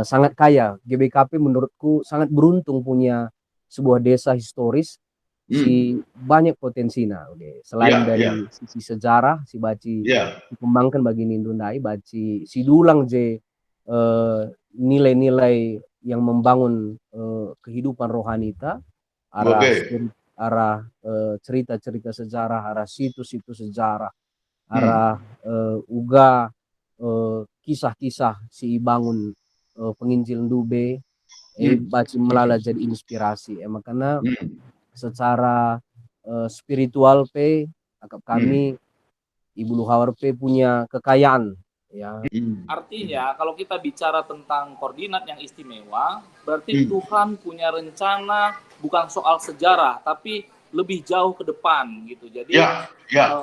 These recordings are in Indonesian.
sangat kaya. GBKP menurutku sangat beruntung punya sebuah desa historis, si banyak potensinya. Selain Ya, dari ya, sisi sejarah, si Baci ya. dikembangkan bagi Nindundai, Baci si dulang je nilai-nilai yang membangun kehidupan rohanita, arah Oke. spirit, arah cerita-cerita sejarah, arah situs-situs sejarah, Hmm. arah uga kisah-kisah si bangun penginjil Dube, Hmm. baci melala jadi inspirasi. Makanya Hmm. secara spiritual pe, akap Hmm. kami Ibu Luhawar pe punya kekayaan, ya. Hmm. Artinya kalau kita bicara tentang koordinat yang istimewa, berarti Hmm. Tuhan punya rencana bukan soal sejarah, tapi lebih jauh ke depan gitu. Jadi Ya, ya.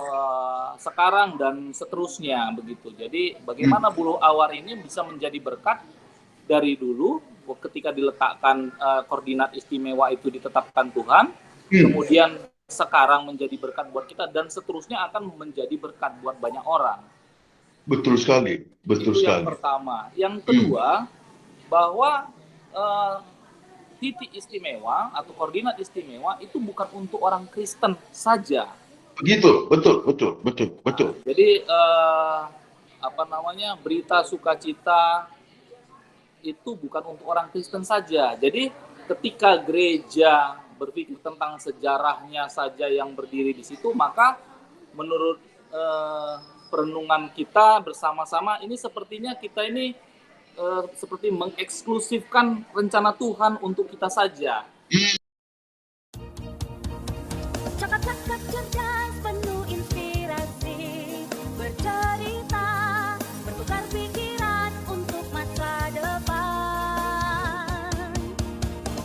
sekarang dan seterusnya begitu. Jadi Hmm. bagaimana Buluh Awar ini bisa menjadi berkat dari dulu ketika diletakkan koordinat istimewa itu ditetapkan Tuhan, Hmm. kemudian sekarang menjadi berkat buat kita dan seterusnya akan menjadi berkat buat banyak orang. Betul sekali, betul Itu yang sekali. pertama. Yang kedua, bahwa titik istimewa atau koordinat istimewa itu bukan untuk orang Kristen saja. Begitu, betul, betul, betul, betul. Jadi berita sukacita itu bukan untuk orang Kristen saja. Jadi ketika gereja berpikir tentang sejarahnya saja yang berdiri di situ, maka menurut perenungan kita bersama-sama ini sepertinya kita ini seperti mengeksklusifkan rencana Tuhan untuk kita saja. Cakap-cakap cerdas penuh inspirasi, bercerita, bertukar pikiran untuk masa depan,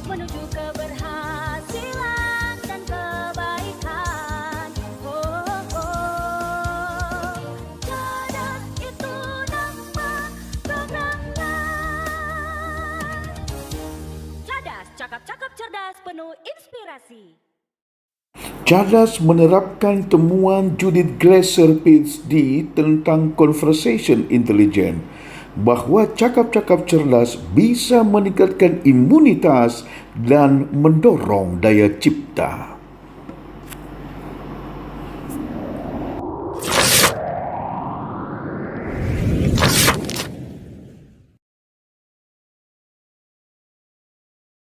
menuju keberhasilan dan kebaikan. Oh, oh. Cerdas itu nama programnya. Cerdas, cakap-cakap cerdas penuh inspirasi. Cerdas menerapkan temuan Judith Glaser PhD tentang conversation intelligence bahawa cakap-cakap cerdas bisa meningkatkan imunitas dan mendorong daya cipta.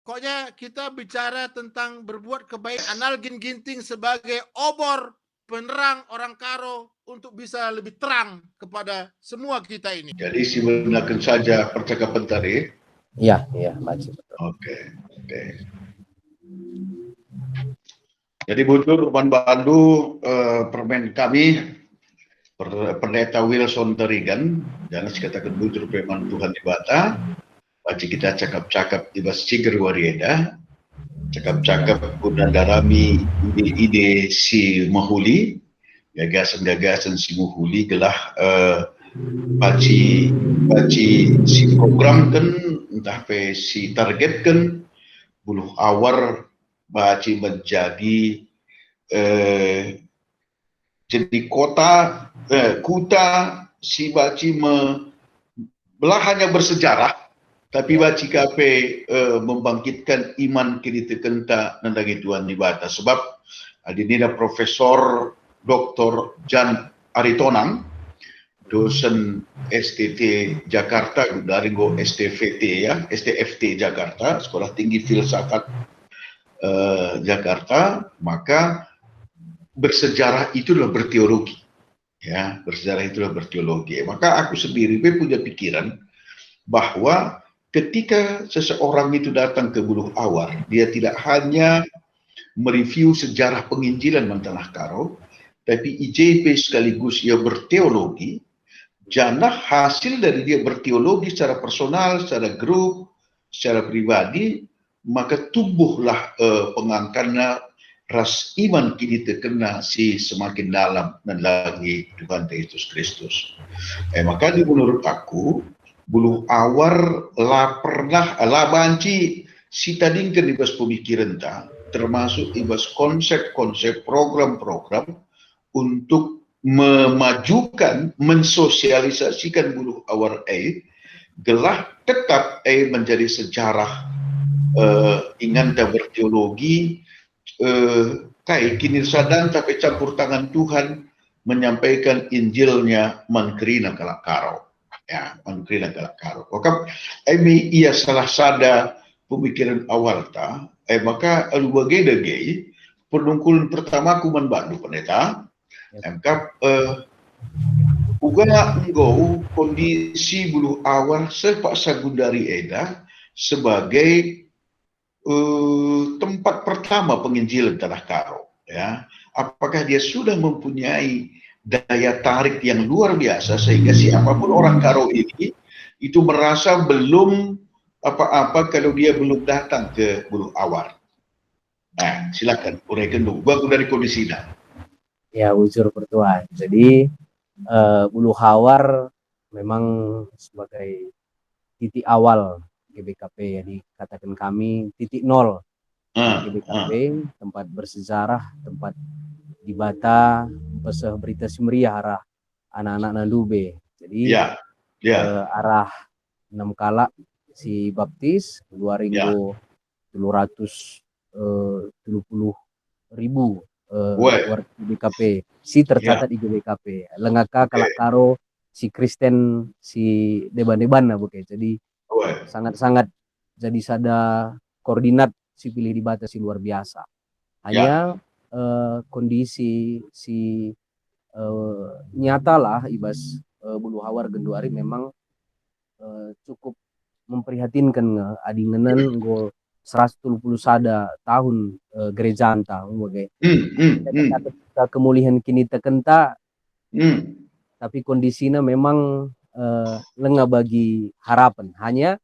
Pokoknya kita bicara tentang berbuat kebaikan. Analgin Ginting sebagai obor penerang orang Karo untuk bisa lebih terang kepada semua kita ini. Jadi silakan saja percakapan tadi. Iya, iya, Baci. Oke, oke. Jadi bujur Urban Bandu permen kami Pendeta Wilson Terigan, jangan sekatakan bujur preman Tuhan di Bata. Baci kita cakap-cakap di bas Ciger Warieda, cakap-cakap guna darami ide-ide si Mahuli, gagasan-gagasan si Mahuli gelah baci si program kan, entah pe si target kan, Buluh Awar baci menjadi jadi kuta si baci belah hanya bersejarah. Tapi baci kape membangkitkan iman kita kenta nandagi Tuhan di Bata. Sebab adinina Profesor Dr. Jan Aritonang, dosen STT Jakarta, dari go STFT ya, STFT Jakarta, Sekolah Tinggi Filsafat Jakarta, maka bersejarah itulah berteologi. Ya, bersejarah itulah berteologi. Maka aku sendiri punya pikiran bahwa ketika seseorang itu datang ke Buluh Awar, dia tidak hanya mereview sejarah penginjilan Tanah Karo, tapi IJP sekaligus ia berteologi. Jangan hasil dari dia berteologi secara personal, secara grup, secara pribadi, maka tumbuhlah pengangkatnya ras iman kini terkena si semakin dalam dan lagi Tuhan Yesus Kristus. Maka menurut aku Buluh Awar pernah banci si tadingkan ibas pemikiran ta, termasuk ibas konsep-konsep program-program untuk memajukan, mensosialisasikan Buluh Awar gelah tetap menjadi sejarah ingan dan berteologi kai kini sadang tapi campur tangan Tuhan menyampaikan Injilnya mankerina kalak karo. Ya, mankerina kalak karo. Maka ia salah sada pemikiran awal ta, maka bagay penungkulan pertama aku membantu pendeta, maka uga engkau kondisi bulu awal sepak sagundari eda sebagai tempat pertama penginjilan tanah karo. Ya, apakah dia sudah mempunyai daya tarik yang luar biasa sehingga siapapun orang karo ini itu merasa belum apa-apa kalau dia belum datang ke bulu awal. Nah, silakan uraikan dulu. Bagus dari kondisi ini. Ya, ujur pertuan. Jadi Bulu Hawar memang sebagai titik awal GBKP, ya dikatakan kami titik nol GBKP, tempat bersejarah, tempat di Bata pesah berita semeriah arah anak-anak Nandube. Jadi arah 6 kalak si baptis 2.770.000 GBKP si tercatat di GBKP. Lengaka kalak karo si Kristen si deban-deban nah bukan. Jadi sangat-sangat jadi sada koordinat si pilih di Bata si luar biasa. Hanya kondisi si nyata lah ibas Bulu Hawar Genduari memang cukup memprihatinkan adingenan go 130 sada tahun gereja anta bagai kemulihan kini tekenta tapi kondisinya memang lengah bagi harapan. Hanya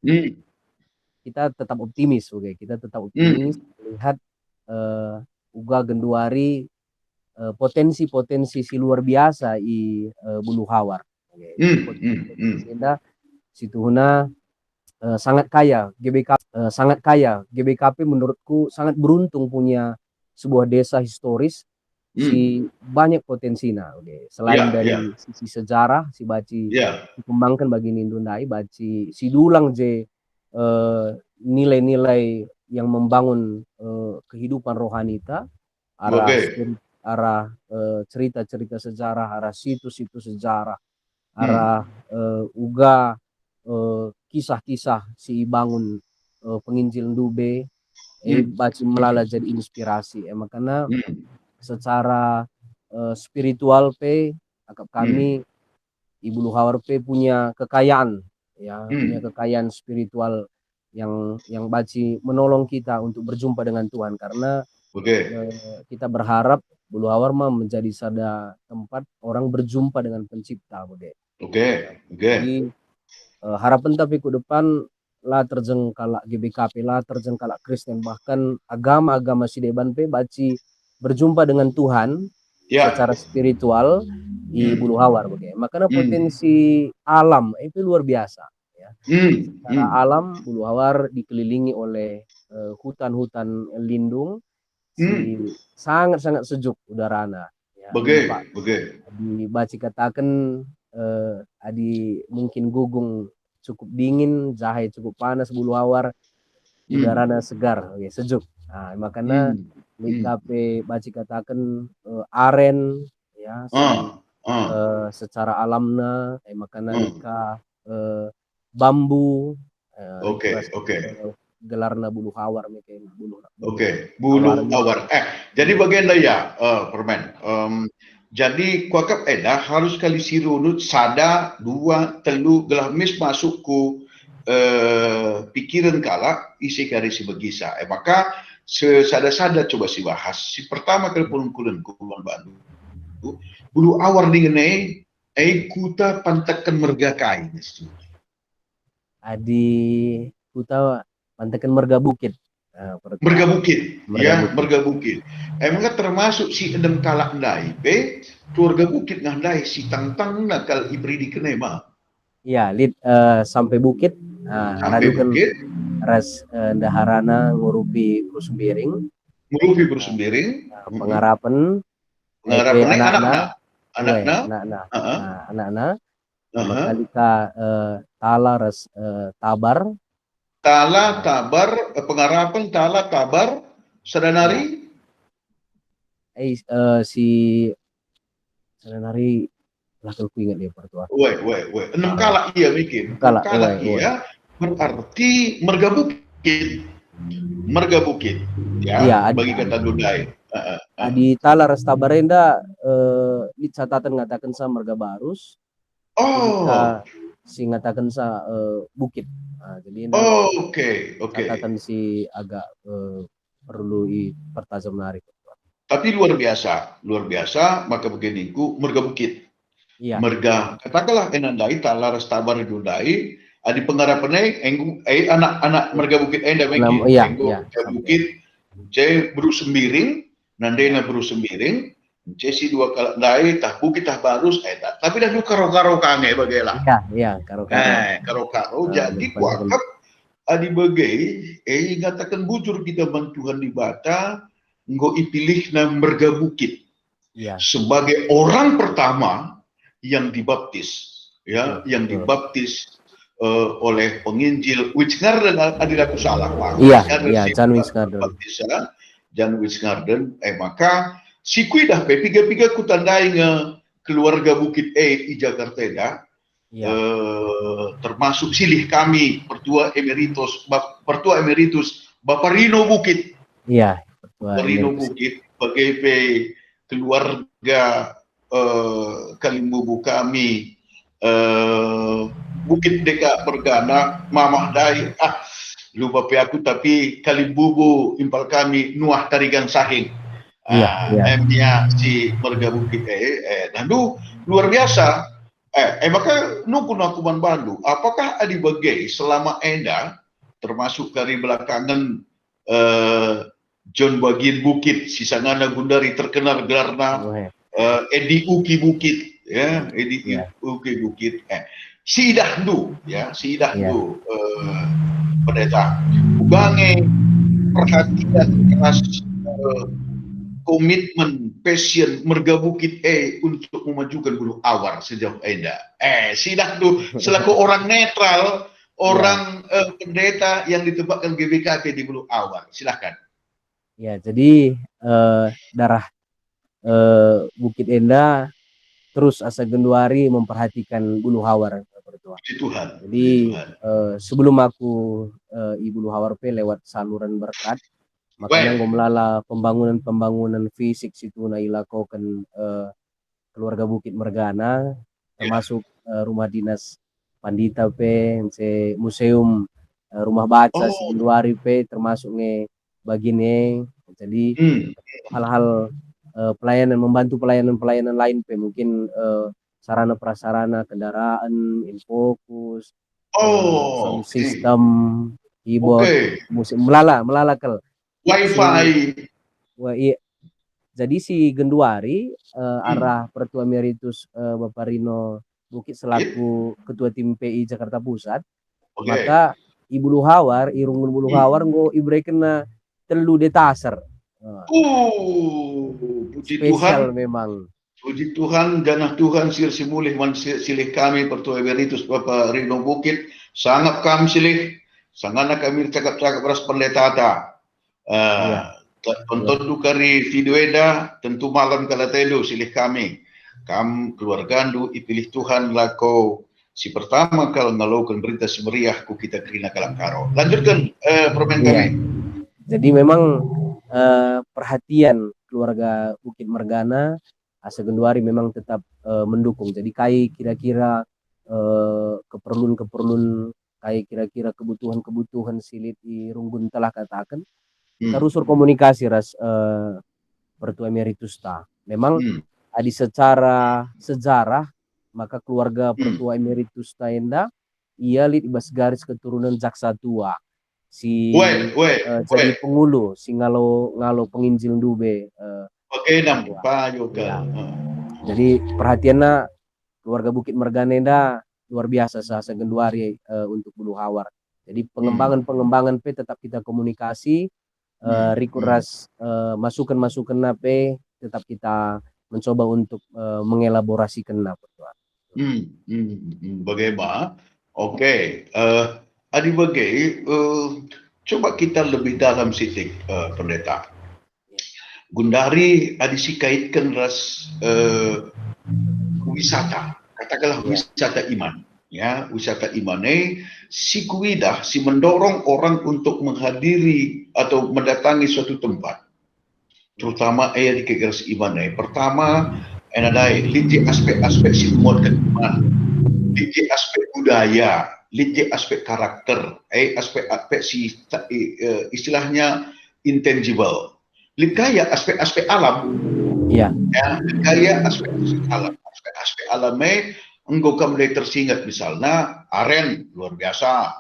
kita tetap optimis, kita tetap optimis melihat uga Genduari potensi-potensi si luar biasa i Bulu Hawar. Sehingga situhuna sangat kaya GBKP menurutku sangat beruntung punya sebuah desa historis si banyak potensinya. Selain dari sisi sejarah si baci dikembangkan bagi Nindundai baci si dulang nilai-nilai yang membangun kehidupan rohanita arah cerita-cerita sejarah, arah situs-situs sejarah, arah uga kisah-kisah si bangun penginjil Ndube baci melala jadi inspirasi. Makanya secara spiritual akap kami Ibu Bulu Hawar punya kekayaan, ya, punya kekayaan spiritual yang baci menolong kita untuk berjumpa dengan Tuhan, karena kita berharap Bulu Hawar menjadi sada tempat orang berjumpa dengan Pencipta. Jadi harapan tapi ke depan lah terjeng kalak GBKP lah terjeng kalak Kristen, bahkan agama-agama si deban baci berjumpa dengan Tuhan secara spiritual di Bulu Hawar. Makanya potensi alam itu luar biasa, ya. Secara alam Bulu Hawar dikelilingi oleh hutan-hutan lindung, sangat-sangat sejuk udaranya, ya. Dibaci katakan adi mungkin gugung cukup dingin, jahe cukup panas, Bulu Hawar udaranya segar, sejuk. Nah, makanya GBKP baci katakan aren, ya, secara alamna, makanya ika bambu, gelarna Bulu Hawar Bulu Hawar. Jadi bagian daya permen. Jadi kuakap harus kali sirunut sada dua telu gelah mis masuk ku pikiran kalak isi kari si begisa. Maka sada-sada coba si bahas. Si pertama kali penungkulan Kulon Bandung. Bulu Hawar dingenai kuta pantakan mergakai. Adi kuta pantakan merga bukit. Merga bukit. Emangnya termasuk si endem kalak ndai keluarga bukit ngandai si tang-tang nakal ibri dikenai mah. Iya, sampai bukit. Sampai bukit. Ras daharana ngurupi Brusumbiring. Pengharapan anak-anak. Makalika tala ras tabar. Tala, tabar, pengarapan, tala, tabar, sadanari. Si sadanari lakal ku ingat dia pertua. Enam kala iya bikin. Enam kala iya berarti merga bukit. Merga bukit. Ya, iya, bagi kata Dudai. Di tala ras tabarenda di catatan ngatakan sa merga barus. Si ngatakan sa bukit. Jadi Oke. catatan si agak perlu pertajam menarik. Tapi luar biasa, maka beginiku merga bukit. Iya. Merga, katakanlah enandai talar tabar dudai, adi pengarapanai anak merga bukit enda mungkin. Bukit, je beru sembiring, nandena beru sembiring, je si dua kala dai tah bukit tah barus tapi dah du karo-karo kange bagailah. Iya, karo-karo. Jadi kuakap adi bagai ngatakan bujur kita bantuan di Bata nggo ipilih na merga bukit sebagai orang pertama yang dibaptis yang dibaptis oleh penginjil Witzengarden adilaku salah Pak. Jan Witzengarden. Jan Witzengarden maka si kuidah piga-piga ku tandai keluarga Bukit di Jakarta dah. Termasuk silih kami Pertua Emeritus Bapak Rino Bukit. Rino Bukit sebagai keluarga Kalimbubu kami Bukit Deka Pergana Mamah Dai lupa pe aku tapi Kalimbubu impal kami Nuah Tarigan Sahing. Emnya si merga Bukit dan luar biasa. Maka nukun aku Bandu, apakah adi bagai selama enda termasuk dari belakangan John Bagian Bukit, Sisangana Gundari terkenal gelarna Edi Uki Bukit, Uki Bukit. Si Idahdu, pendeta, ugange perhatian keras komitmen passion merga Bukit untuk memajukan Buluh Awar sejauh enda. Sidak tuh selaku orang netral, orang pendeta yang ditempatkan GBKP di Buluh Awar. Silakan. Ya, jadi darah Bukit Enda terus asa Genduari memperhatikan Buluh Awar. Tuhan. Jadi sebelum aku Buluh Awar lewat saluran berkat. Makanya gue melala pembangunan fisik situ na ilakokan keluarga Bukit Mergana termasuk rumah dinas Pandita museum rumah baca si Genduari termasuk bagine. Jadi hal-hal pelayanan membantu pelayanan lain mungkin sarana prasarana kendaraan, infokus, sound system, keyboard, musik melala kel. Wifi. Jadi si Genduari arah Pertua Emeritus Bapak Rino Bukit selaku Ketua Tim PI Jakarta Pusat, maka Buluh Awar, irung Buluh Awar ngo ibrekena telu detaser. Puji Spesial Tuhan memang. Puji Tuhan, janah Tuhan sirsi mulih silih kami Pertua Emeritus Bapak Rino Bukit sangat kami silih sangana kami cakap-cakap beras pendeta tonton dukari video eda tentu malam kala telu silih kami keluarga andu ipilih Tuhan lako si pertama kalau ngalaukan berita semeriah ku kita kerina kalangkaro. Lanjutkan permen kami. Jadi memang perhatian keluarga Bukit Mergana asa Genduari memang tetap mendukung. Jadi kira-kira keperluan kira-kira kebutuhan silit di Runggun telah katakan kita rusur komunikasi Pertua Emeritus ta. Memang adi secara sejarah maka keluarga Pertua Emeritus ta enda ia ibas garis keturunan jaksa tua jadi pengulu si ngalo penginjil dube jadi perhatiannya keluarga Bukit Mergana enda luar biasa sa Genduari untuk Buluh Awar. Jadi pengembangan tetap kita komunikasi rikuras masukan-masukan tetap kita mencoba untuk mengelaborasikan Bagaimana? Oke, Adi Bagai, coba kita lebih dalam sitik, pendeta. Gundari Adi sikaitkan ras wisata, katakanlah wisata iman. Ya, wisata iman si kuidah, si mendorong orang untuk menghadiri atau mendatangi suatu tempat. Terutama di kegeras iman. Pertama, ada licik aspek-aspek si menguatkan iman, licik aspek budaya, licik aspek karakter, aspek-aspek si istilahnya intangible. Likaya aspek-aspek alam. Ya, likaya aspek-aspek alam. Aspek-aspek alamnya engkau mulai tersingat, misalnya aren luar biasa,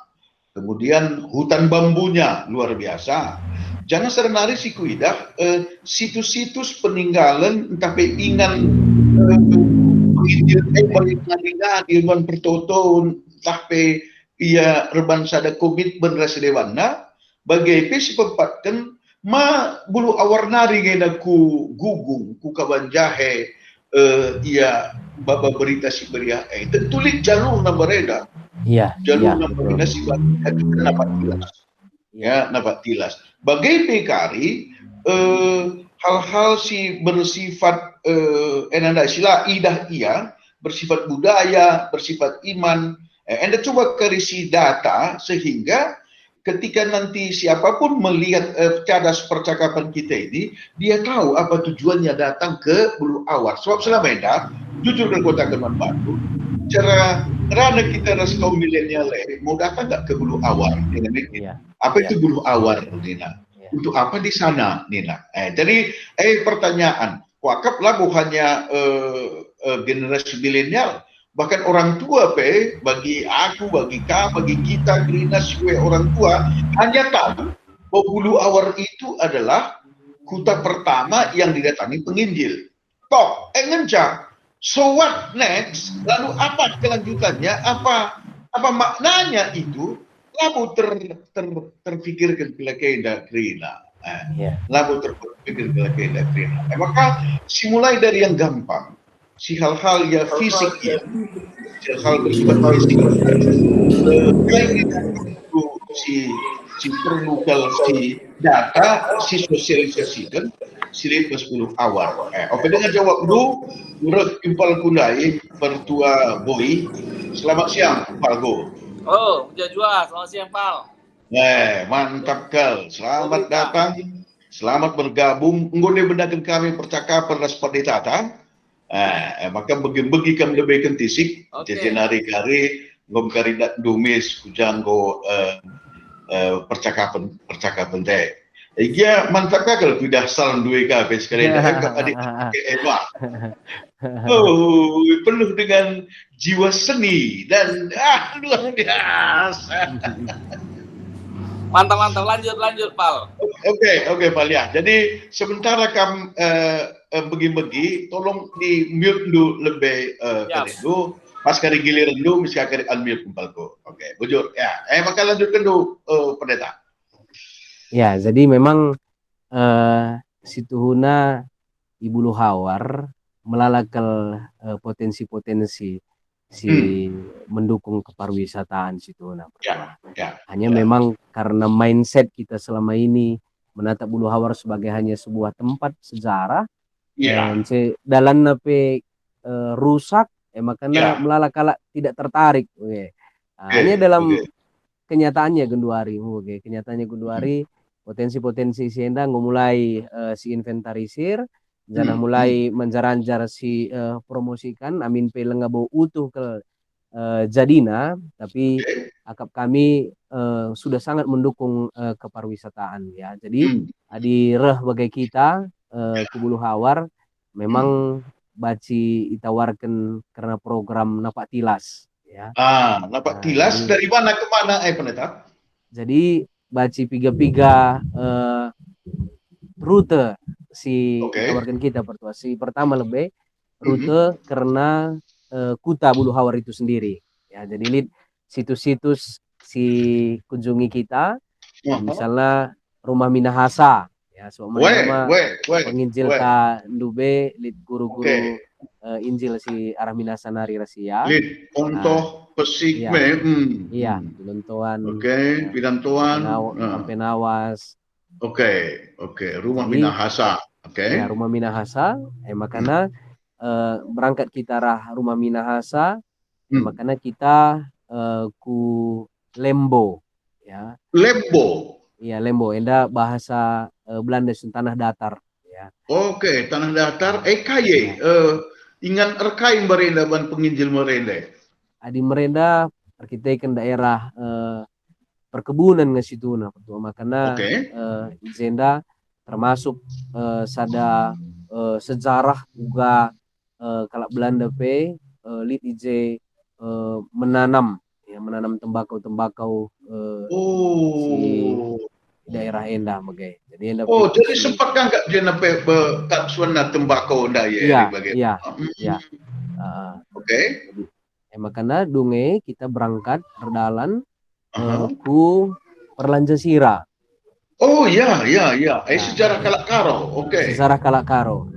kemudian hutan bambunya luar biasa. Jangan serenari si kuidah situs-situs peninggalan tapi ingan ilmuwan pertoton tapi ia reban sada komitmen rasa dewana bagai si pempatkan ma bulu awarnari ngena ku gugung ku kaban jahe ia baba berita si beria tentulik jalur na bereda jalur na bereda si napak tilas napak tilas bagai pekari hal-hal si bersifat enanda sila idah ia bersifat budaya, bersifat iman. Anda coba kerisi data sehingga ketika nanti siapapun melihat cadas percakapan kita ini, dia tahu apa tujuannya datang ke Bulu Awar. Sebab selama ini, jujur ke Kota Kembang Batu, cara kerana kita ras kaum milenial mau datang nggak ke Bulu Awar? Apa itu Bulu Awar, Nina? Untuk apa di sana, Nina? Jadi pertanyaan, wakaplah bukannya generasi milenial, bahkan orang tua bagi aku, bagi kamu, bagi kita generasi orang tua hanya tahu bahwa Bulu Awar itu adalah kota pertama yang didatangi penginjil. Tok, ngencang. So what next? Lalu apa kelanjutannya? Apa maknanya itu? Lalu terpikirkan kira-kira krina. Lalu terpikir kira-kira krina. Maka simulai dari yang gampang. Si hal-hal yang fisik ya, hal bersifat fisik. Si perlu kalau si data, si sosialisasikan, si lepas Bulu Awar. Oke, dengan jawab dulu, menurut Impal Kundai, Pertua Boy. Selamat siang, Palgo. Oh, Jajwa, selamat siang, Pal. Mantap kal. Selamat datang, selamat bergabung. Nggone benarkan kami percakapan respon data. Maka bagi kami lebih kentisik jadi hari-hari ngom karidat dumis kujanggo percakapan teh. Iya mantap kalau tidak salam dua kafe sekali adik Eva. Penuh dengan jiwa seni dan luar biasa. Mantap, lanjut, Pal. Oke, Pal ya. Jadi sementara kamu bagi-bagi, tolong di mute dulu lebih dulu. Pas kali giliran dulu, misalnya kali unmute Palko. Oke, bujur. Ya, maka lanjutkan dulu, pendeta. Ya, jadi memang situhuna di Bulu Hawar melalakal potensi-potensi mendukung kepariwisataan situ. Hanya memang karena mindset kita selama ini menatap Bulu Hawar sebagai hanya sebuah tempat sejarah dan dalam nape rusak makanya melalakala tidak tertarik. Hanya dalam kenyataannya Gunduari, kenyataannya Gunduari potensi-potensi sienda mulai si inventarisir jangan mulai menjaranjar si promosikan amin pelengabo utuh ke jadina tapi akap kami sudah sangat mendukung kepariwisataan ya. Jadi adireh bagai kita ke Bulu Hawar memang baci itawarkan karena program Napak Tilas ya. Napak Tilas dari mana ke mana pendeta? Jadi baci piga-piga rute si tawarkan kita pertuasi pertama lebih rute karena kuta Bulu Hawar itu sendiri ya. Jadi lihat situs-situs si kunjungi kita misalnya rumah Minahasa ya, penginjil ka Ndube, lihat guru-guru Injil si arah minasanari rasia. Lid, contoh pesik iya. me. Iya, Pilontoan. Oke, Pilantuan. Kampenawas. Oke, Rumah Jadi, Minahasa. Oke. Ya, Rumah Minahasa. Makanya berangkat kita arah Rumah Minahasa. Makanya kita ku Lembo. Ya. Lembo. Iya, Lembo. Enda bahasa Belanda tanah datar. Ya. Oke, tanah datar. Kaye. Ingan erkai merenda ban penginjil merenda. Adi merenda arkiteken daerah perkebunan ngesitu nah makanya Izenda termasuk sada sejarah juga kalau Belanda pe lit ije menanam tembakau si daerah Enda bagai. Jadi Enda jadi sempat kan enggak dia nape kat suana tembakau nda ya bagai. Iya. Oke. Makanya dunge kita berangkat berdalan ku Perlanjasira. Oh ya. Sejarah Kalakaro. Oke. Sejarah Kalakaro.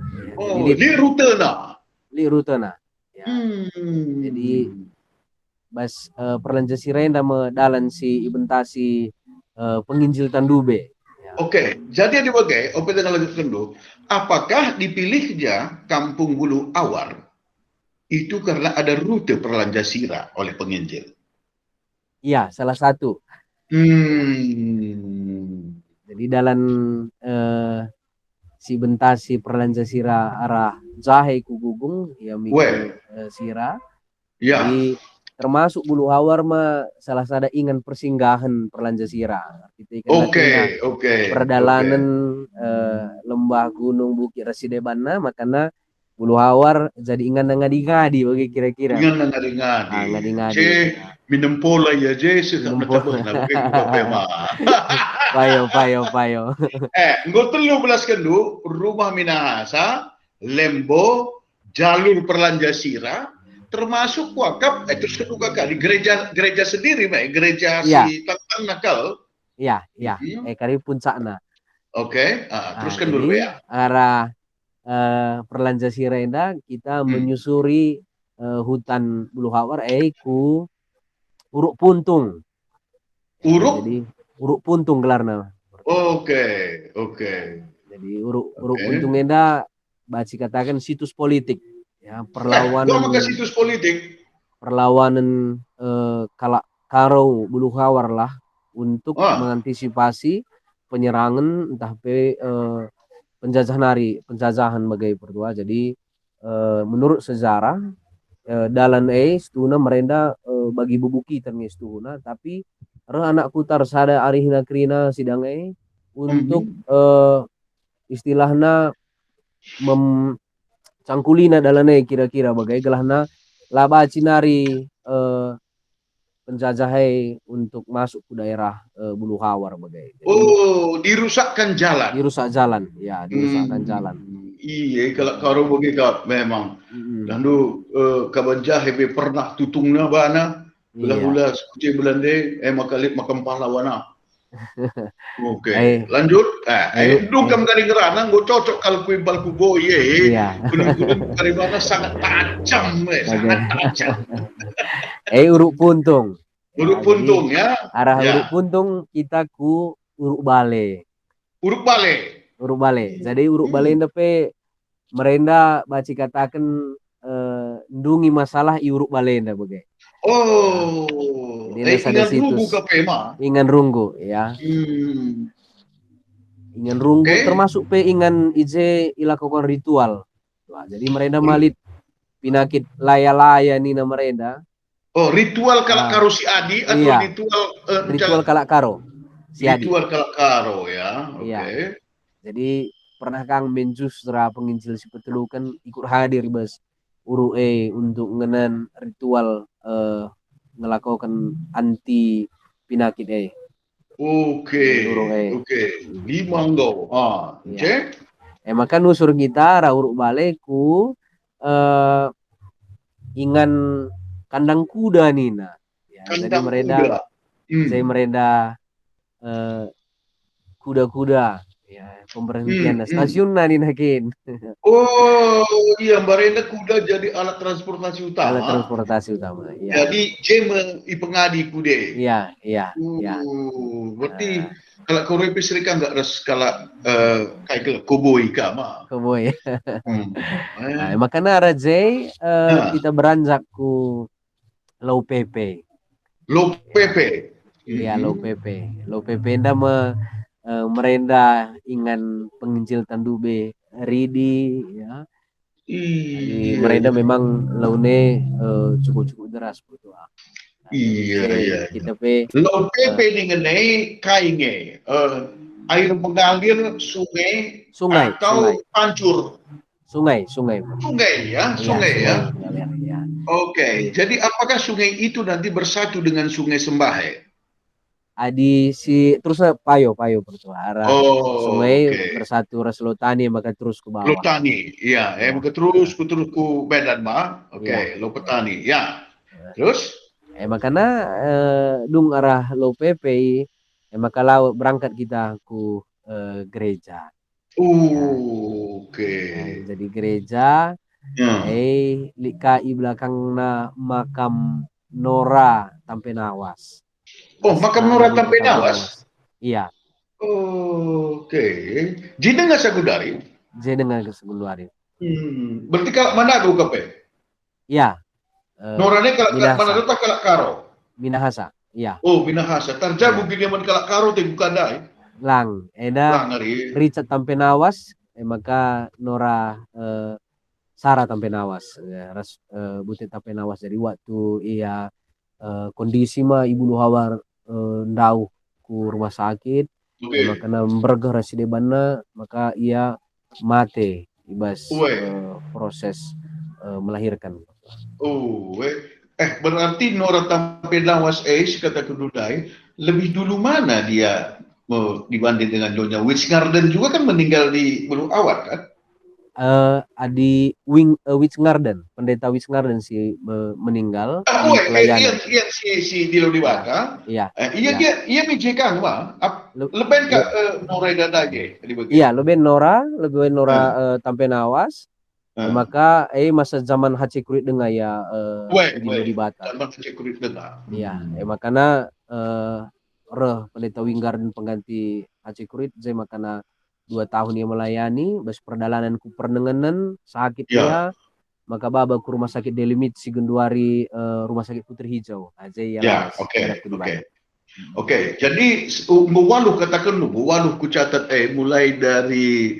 Jadi li rutena. Ya. Jadi bas Perlanjasira yang dalan si ibentasi penginjil Tandube. Ya. Oke. Jadi di bagai opet lanjutkan dulu. Apakah dipilihnya Kampung Bulu Awar itu karena ada rute Perlanjasira oleh penginjil? Iya, salah satu. Jadi dalam si bentasi Perlanjasira arah Jahe Kugugung ya mikir Sira. Ya. Jadi termasuk Bulu Awar mah salah satu ingan persinggahan Perlanjasira. Oke. Perdalanan lembah gunung Bukit Rasidebana makanya Bulu Awar jadi ingan ngadi-ngadi bagi kira-kira. Ingan ngadi-ngadi. Minum pola ya Payo. Engko 13 kendu Rumah Minahasa, Lembo, jalur Perlanjasira, termasuk wakaf terus kedua kali gereja sendiri, gereja si Tantang Nakal. Iya. Kari puncakna. Oke, teruskan dulu ya. Arah Perlanjasira Enda kita menyusuri hutan Bulu Awar ku Uruk Puntung. Jadi Uruk Puntung gelarna. Oke. Jadi Uruk Puntung Enda baca katakan situs politik. Ya, perlawanan. Situs politik. Perlawanan Kalakaro Bulu Awar lah untuk mengantisipasi penyerangan entah penjajahan bagai pertua. Jadi menurut sejarah dalan stuna merenda bagi bubuki terngestuna tapi anak kutar sada arihna krina sidang untuk istilahna cangkulina dalane kira-kira bagai gelahna laba cinari penjajah untuk masuk ke daerah Bulu Awar bagai. Jadi, dirusakkan jalan. Dirusakkan jalan. Iya, kalau karo begitu memang. Lalu kabanjah hebe pernah tutungna bana. Belah-belah kucing Belanda makalit makam pahlawana. Oke. Lanjut. Dukam kari ngerana nggo cocok kalau kui balku boy Gunung-gunung kari mana sangat tajam Uruk Puntung. Uruk Puntung ya. Arah Uruk Puntung kita ku Uruk Bale. Jadi Uruk Bale ndepe merenda baci katakan ndungi masalah Uruk Bale nda bagai. Ingan runggu ke Pema. Ingan runggu ya. Ingan runggu termasuk ingan ije ilakukan ritual. Jadi merenda malit pinakit laya-laya nina merenda. Ritual Kalakaro si Adi atau ritual Kalakaro si Adi. Ritual Kalakaro ya. Iya. Jadi pernah Kang menjustra penginjil si petelukan ikut hadir bas untuk ngenan ritual ngelakukan anti pinakit Oke. Limanggo. Maka nusur kita Uruk Bale ku ingan kandang kuda nina. Jadi mereda kuda-kuda Ya, pemberhentian stasiun na ni nakin. Oh, iya, Barenda kuda jadi alat transportasi Alat utama. transportasi utama. Ya. Jadi, Jem ipengadi kude. Iya, iya, iya. Berarti kalau kau repis mereka nggak res kalau kayak ke koboi kama. Keboy. Eh. Makanya Rajay Nah. kita beranjak ku low PP. Low PP. Iya, low PP. Low PP nda merenda ingan penginjil tandube ridi ya. Jadi Iya, merenda iya. memang laune cukup-cukup deras betul. Iya. Kita pe Low PP mengenai kainge. Air mengalir sungai atau pancur. Sungai. Sungai ya, sungai ya. Ya. Oke, jadi apakah sungai itu nanti bersatu dengan sungai Sembahe? Adi terus payo betul arah sungai bersatu ras Lotani maka terus ke bawah. Lotani, iya, maka terus ku Medan mah. Oke, Lopetani, ya. Terus? Makanya dung arah Low PP maka berangkat kita ku gereja. Oke. Jadi gereja likai belakangna makam Nora Tampenawas. Makam Nora Tampenawas? Iya. Oke. Jadi nggak Sagudari? Jadi nggak Sagudari. Berarti kalau mana aku kape? Iya. Noranya kalau mana itu tak kalau Karo? Minahasa. Iya. Oh, Minahasa. Tarja mungkin dia kalau Karo tapi bukan dah. Lang, Richard Tampenawas, maka Nora Sarah Tampenawas, Butet Tampenawas dari waktu ia kondisi mah ibu luhawar ndau ku rumah sakit, maka bergerak si debana, maka ia mate ibas proses melahirkan. Berarti Nora Tampenawas kata kedudai lebih dulu mana dia dibanding dengan Nyonya Witch Garden juga kan meninggal di Bulu Awat kan? Adi Witch Garden, pendeta Witch Garden meninggal di pelayanan. Iya si Dilo di Baka. Iya. Iya mijekang mah. Leben ka Nora dadage. Iya, leben Nora Tampenawas. Maka masa zaman Haji Kurit dengar ya di Bata. Zaman Haji Kurit dengar. Iya, makanya pendeta Winggarden pengganti Haji Kurit saya makana 2 tahun dia melayani bas perdalanan ku pernenganan sakit dia maka baba ku rumah sakit Delimit si Genduari rumah sakit Putri Hijau aja ya. Oke. Jadi waluh katakan waluh ku catat mulai dari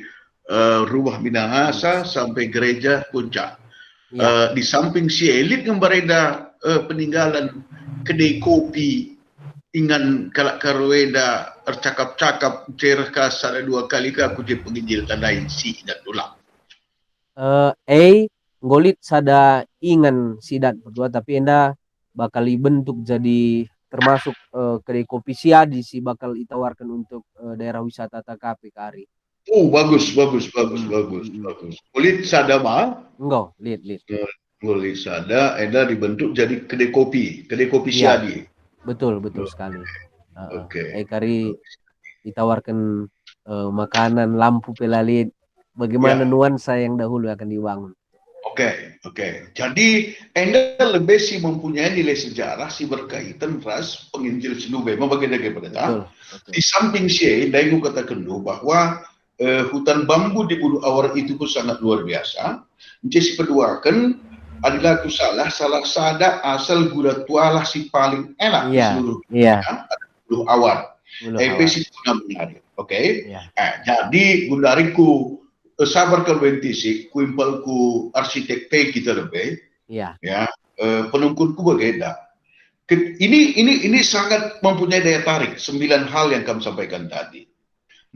rumah Minahasa sampai gereja Puncak. Di samping si elit yang berada peninggalan kedai kopi ingan kalak karweda cakap-cakap cerka sada 2 kali ke aku je penginjil tadain si dan tulang. Ngolit sada ingan sidat berdua tapi enda bakal dibentuk jadi termasuk kedai kopi siadi si bakal ditawarkan untuk daerah wisata TKP kari. Bagus. Kulit sada mah? Enggak, lihat. Kulit sada enda dibentuk jadi kedai kopi siadi. Betul sekali. Kari ditawarkan makanan, lampu pelalit, bagaimana nuansa yang dahulu akan dibangun. Oke. Jadi Anda lebih sih mempunyai nilai sejarah si berkaitan ras penginjil Sinube. Betul. Di samping si, Daegu katakan dulu bahwa hutan bambu di Bulu Awar itu pun sangat luar biasa. Jadi kedua kan adalah salah sada asal gula tualah si paling enak di seluruh dunia Bulu Awar. Si benar. Oke. Jadi gundariku sabar kalwentisik kuimpalku arsitek kita lebih. Penungkunku berbeda. Ini sangat mempunyai daya tarik 9 hal yang kami sampaikan tadi.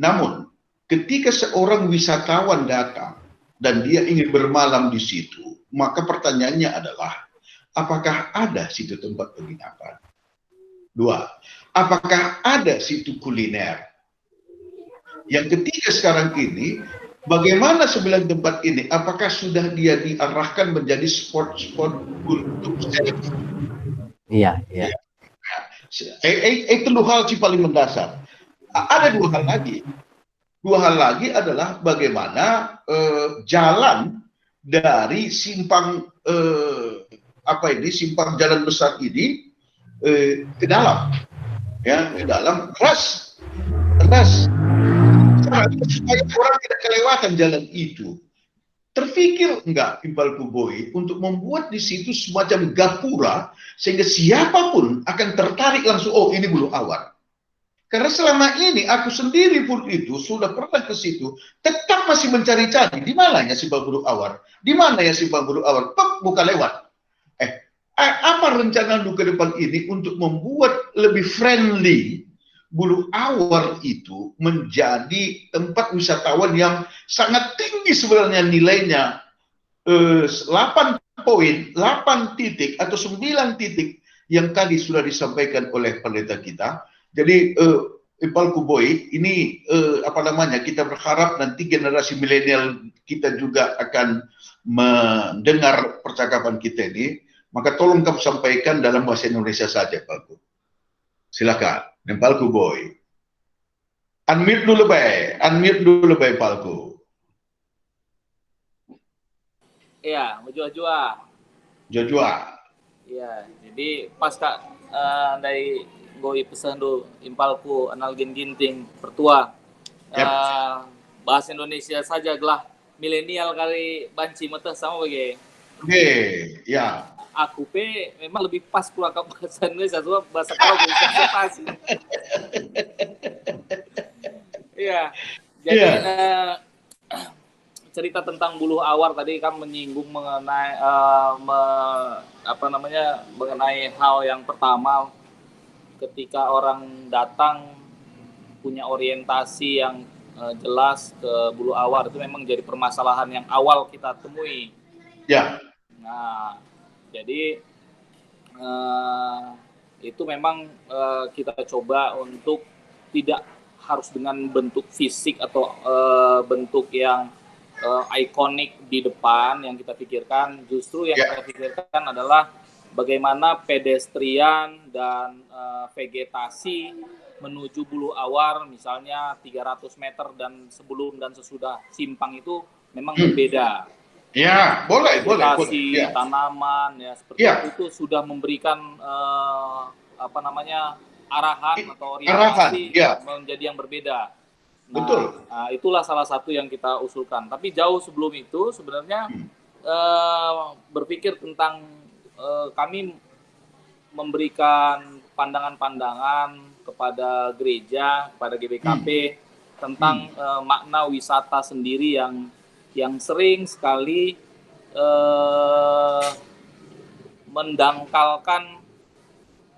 Namun ketika seorang wisatawan datang dan dia ingin bermalam di situ, maka pertanyaannya adalah, apakah ada situ tempat penginapan? 2. Apakah ada situ kuliner? Yang ketiga sekarang ini, bagaimana 9 tempat ini? Apakah sudah dia diarahkan menjadi spot untuk selfie? Iya. Itu hal yang paling mendasar. Ada 2 hal lagi. Dua hal lagi adalah bagaimana jalan dari simpang simpang jalan besar ini ke dalam, ya, ke dalam keras supaya orang tidak kelewatan jalan itu. Terfikir enggak Impal Kuboi untuk membuat di situ semacam gapura sehingga siapapun akan tertarik langsung, oh ini Buluh Awar. Karena selama ini aku sendiri pun itu sudah pernah ke situ, tetap masih mencari-cari di mana ya simpang Buluh Awar, di mana ya simpang Buluh Awar, bukan lewat. Apa rencana lu ke depan ini untuk membuat lebih friendly Buluh Awar itu menjadi tempat wisatawan yang sangat tinggi sebenarnya nilainya, 8 poin, 8 titik atau 9 titik yang tadi sudah disampaikan oleh pendeta kita. Jadi Impal Kuboi ini kita berharap nanti generasi milenial kita juga akan mendengar percakapan kita ini. Maka tolong kamu sampaikan dalam bahasa Indonesia saja, Palku. Silakan, Impal Kuboi. Unmute dulu, Palku. Iya, Jua-Jua. Iya, jadi pas Kak dari Goi pesan do Impalku Analgen Ginting pertua. Bahasa Indonesia saja gelah milenial kali banci mata sama bagi. Oke, ya. Aku memang lebih pas keluar ke bahasa Indonesia, sebab bahasa kalau bisa presentasi. Iya, jadi cerita tentang Buluh Awar tadi kan menyinggung mengenai mengenai hal yang pertama, ketika orang datang punya orientasi yang jelas ke Buluh Awar, itu memang jadi permasalahan yang awal kita temui. Ya. Nah, jadi itu memang kita coba untuk tidak harus dengan bentuk fisik atau bentuk yang ikonik di depan yang kita pikirkan. Justru yang kita pikirkan adalah bagaimana pedestrian dan vegetasi menuju Buluh Awar, misalnya 300 meter dan sebelum dan sesudah simpang itu memang berbeda. Ya, boleh. Ya. Tanaman ya seperti itu sudah memberikan arahan atau orientasi menjadi yang berbeda. Nah, betul. Itulah salah satu yang kita usulkan. Tapi jauh sebelum itu sebenarnya berpikir tentang kami memberikan pandangan-pandangan kepada gereja, kepada GBKP tentang makna wisata sendiri yang sering sekali mendangkalkan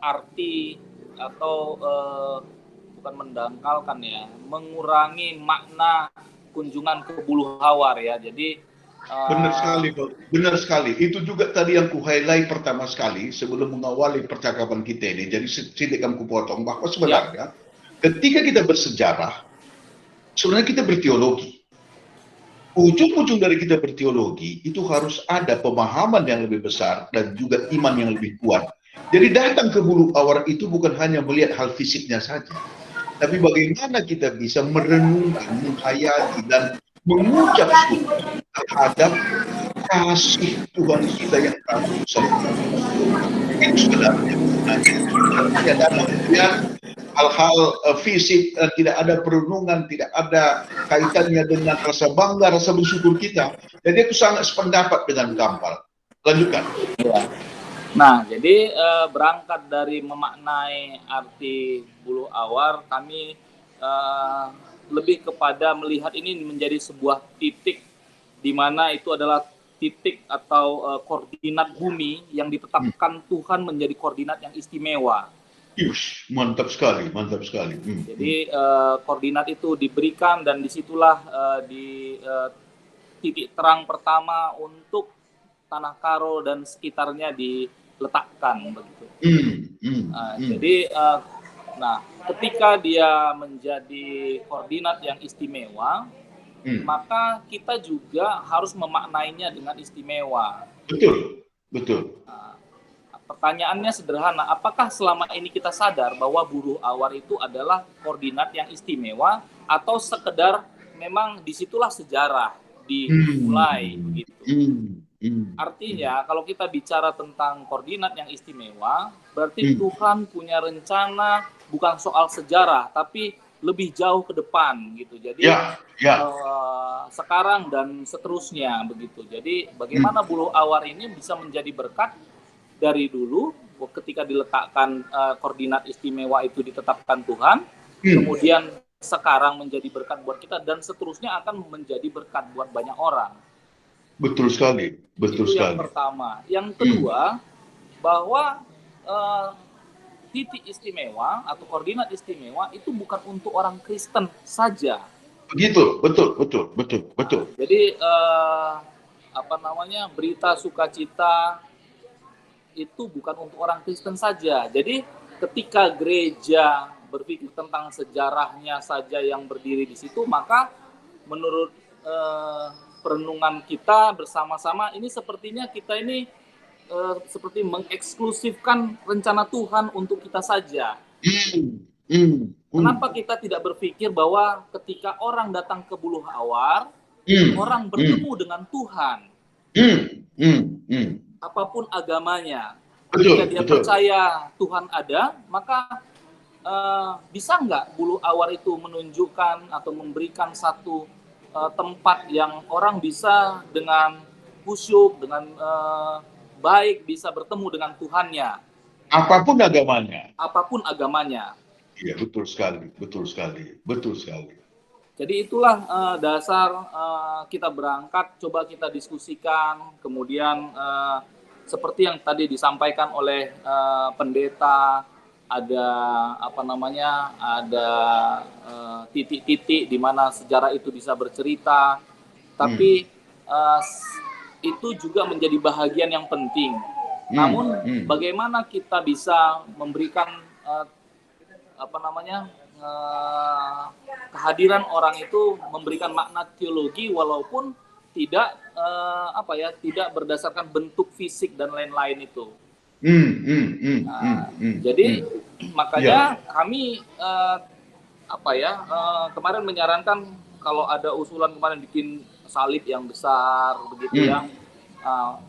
arti atau bukan mendangkalkan ya, mengurangi makna kunjungan ke Buluh Awar ya. Jadi benar sekali. Itu juga tadi yang ku-highlight pertama sekali sebelum mengawali percakapan kita ini. Jadi sedikit kamu potong bahwa sebenarnya ketika kita bersejarah, sebenarnya kita berteologi. Ujung-ujung dari kita berteologi itu harus ada pemahaman yang lebih besar dan juga iman yang lebih kuat. Jadi datang ke Buluh Awar itu bukan hanya melihat hal fisiknya saja, tapi bagaimana kita bisa merenungkan, menghayati dan mengucap syukur terhadap kasih Tuhan kita yang agung. Itu sebenarnya tidak ada melihat hal-hal fisik, tidak ada perenungan, tidak ada kaitannya dengan rasa bangga, rasa bersyukur kita. Jadi itu sangat sependapat dengan Kampal. Lanjutkan. Ya. Nah, jadi berangkat dari memaknai arti Buluh Awar, kami lebih kepada melihat ini menjadi sebuah titik di mana itu adalah titik atau koordinat bumi yang ditetapkan Tuhan menjadi koordinat yang istimewa. Mantap sekali. Jadi koordinat itu diberikan dan disitulah di titik terang pertama untuk Tanah Karo dan sekitarnya diletakkan begitu. Jadi ketika dia menjadi koordinat yang istimewa, maka kita juga harus memaknainya dengan istimewa. Betul. Pertanyaannya sederhana, apakah selama ini kita sadar bahwa Buluh Awar itu adalah koordinat yang istimewa atau sekedar memang disitulah sejarah dimulai begitu. Artinya kalau kita bicara tentang koordinat yang istimewa, berarti Tuhan punya rencana bukan soal sejarah, tapi lebih jauh ke depan gitu. Jadi sekarang dan seterusnya begitu. Jadi bagaimana Buluh Awar ini bisa menjadi berkat dari dulu ketika diletakkan koordinat istimewa itu ditetapkan Tuhan, kemudian sekarang menjadi berkat buat kita dan seterusnya akan menjadi berkat buat banyak orang. Betul sekali, betul itu sekali. Yang pertama. Yang kedua, bahwa titik istimewa atau koordinat istimewa itu bukan untuk orang Kristen saja. Begitu, betul. Jadi berita sukacita itu bukan untuk orang Kristen saja. Jadi ketika gereja berpikir tentang sejarahnya saja yang berdiri di situ, maka menurut perenungan kita bersama-sama ini sepertinya kita ini seperti mengeksklusifkan rencana Tuhan untuk kita saja. Kenapa kita tidak berpikir bahwa ketika orang datang ke Buluh Awar, orang bertemu dengan Tuhan, apapun agamanya, ketika dia percaya Tuhan ada, maka bisa nggak Buluh Awar itu menunjukkan atau memberikan satu tempat yang orang bisa dengan khusyuk, dengan baik bisa bertemu dengan Tuhannya. Apapun agamanya. Iya, betul sekali. Jadi itulah dasar kita berangkat, coba kita diskusikan, kemudian seperti yang tadi disampaikan oleh pendeta, ada ada titik-titik di mana sejarah itu bisa bercerita, tapi itu juga menjadi bahagian yang penting. Namun bagaimana kita bisa memberikan kehadiran orang itu memberikan makna teologi walaupun tidak tidak berdasarkan bentuk fisik dan lain-lain itu. Jadi makanya kami kemarin menyarankan kalau ada usulan kemarin bikin salib yang besar begitu ya.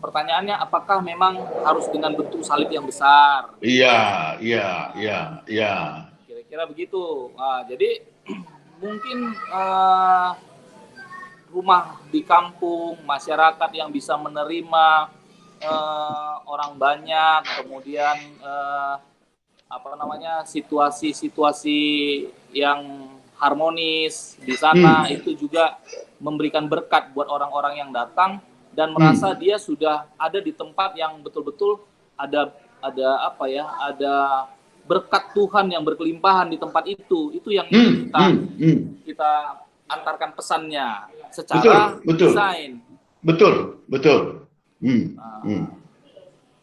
Pertanyaannya apakah memang harus dengan bentuk salib yang besar? Iya. Kira-kira begitu. Jadi mungkin rumah di kampung, masyarakat yang bisa menerima orang banyak, kemudian situasi-situasi yang harmonis di sana itu juga memberikan berkat buat orang-orang yang datang dan merasa dia sudah ada di tempat yang betul-betul ada berkat Tuhan yang berkelimpahan di tempat itu. Itu yang ingin kita antarkan pesannya secara desain. Betul.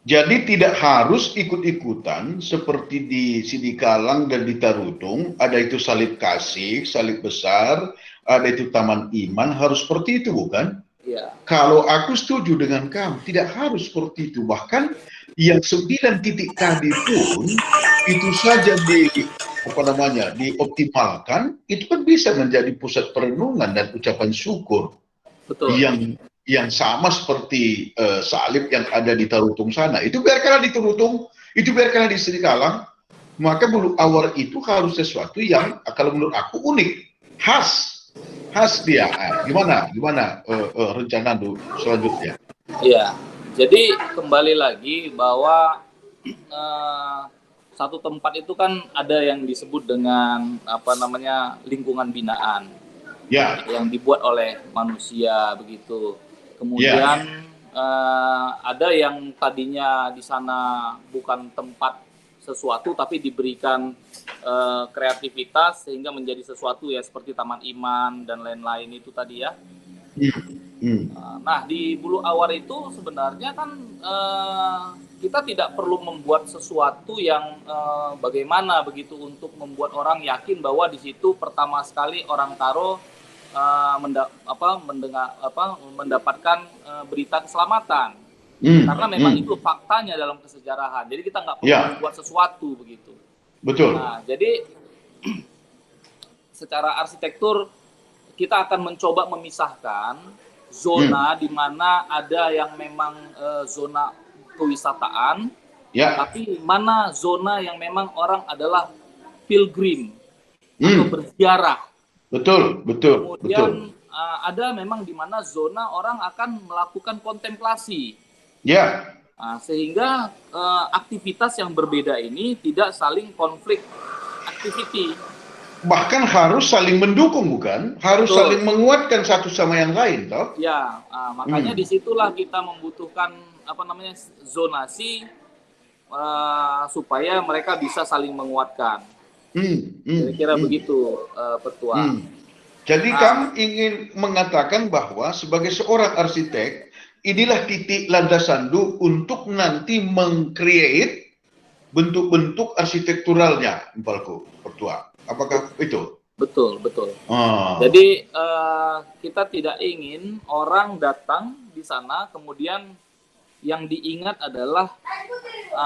Jadi tidak harus ikut-ikutan seperti di Sidikalang dan di Tarutung, ada itu salib kasih, salib besar, ada itu taman iman, harus seperti itu bukan? Ya. Kalau aku setuju dengan kamu, tidak harus seperti itu. Bahkan yang 9 titik tadi pun itu saja dioptimalkan, itu kan bisa menjadi pusat perenungan dan ucapan syukur. Betul. Yang sama seperti salib yang ada di Tarutung sana. Itu biarkanlah di Tarutung, itu biarkanlah di Sidikalang. Maka Buluh Awar itu harus sesuatu yang kalau menurut aku unik, khas dia. Gimana rencana selanjutnya? Iya. Jadi kembali lagi bahwa satu tempat itu kan ada yang disebut dengan lingkungan binaan. Ya. Yang dibuat oleh manusia begitu. Kemudian ada yang tadinya di sana bukan tempat sesuatu tapi diberikan kreativitas sehingga menjadi sesuatu ya seperti taman iman dan lain-lain itu tadi ya. Nah di Buluh Awar itu sebenarnya kan kita tidak perlu membuat sesuatu yang bagaimana begitu untuk membuat orang yakin bahwa di situ pertama sekali orang Karo mendapatkan berita keselamatan. Karena memang itu faktanya dalam kesejarahan. Jadi kita nggak perlu membuat sesuatu begitu. Betul. Nah, jadi secara arsitektur kita akan mencoba memisahkan zona di mana ada yang memang zona kewisataan, tapi mana zona yang memang orang adalah pilgrim atau berziarah. Betul. Kemudian ada memang di mana zona orang akan melakukan kontemplasi. Ya. Sehingga aktivitas yang berbeda ini tidak saling konflik activity. Bahkan harus saling mendukung, bukan? Harus saling menguatkan satu sama yang lain, toh? Ya, makanya disitulah kita membutuhkan zonasi supaya mereka bisa saling menguatkan. Kira-kira begitu, Petua. Jadi kamu ingin mengatakan bahwa sebagai seorang arsitek, inilah titik landasanmu untuk nanti meng-create bentuk-bentuk arsitekturalnya, Empalku, Petua. Apakah itu? Betul. Jadi kita tidak ingin orang datang di sana kemudian yang diingat adalah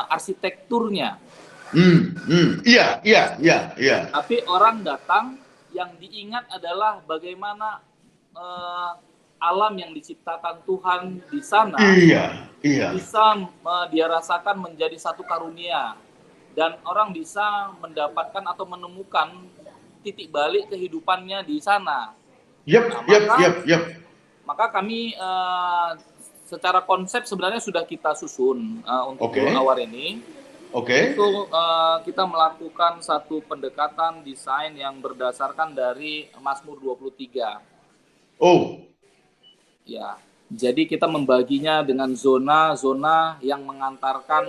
arsitekturnya. Iya. Tapi orang datang yang diingat adalah bagaimana alam yang diciptakan Tuhan di sana bisa dia rasakan menjadi satu karunia, dan orang bisa mendapatkan atau menemukan titik balik kehidupannya di sana. Maka kami secara konsep sebenarnya sudah kita susun untuk Blue Hour ini. Itu kita melakukan satu pendekatan desain yang berdasarkan dari Mazmur 23. Ya, jadi kita membaginya dengan zona-zona yang mengantarkan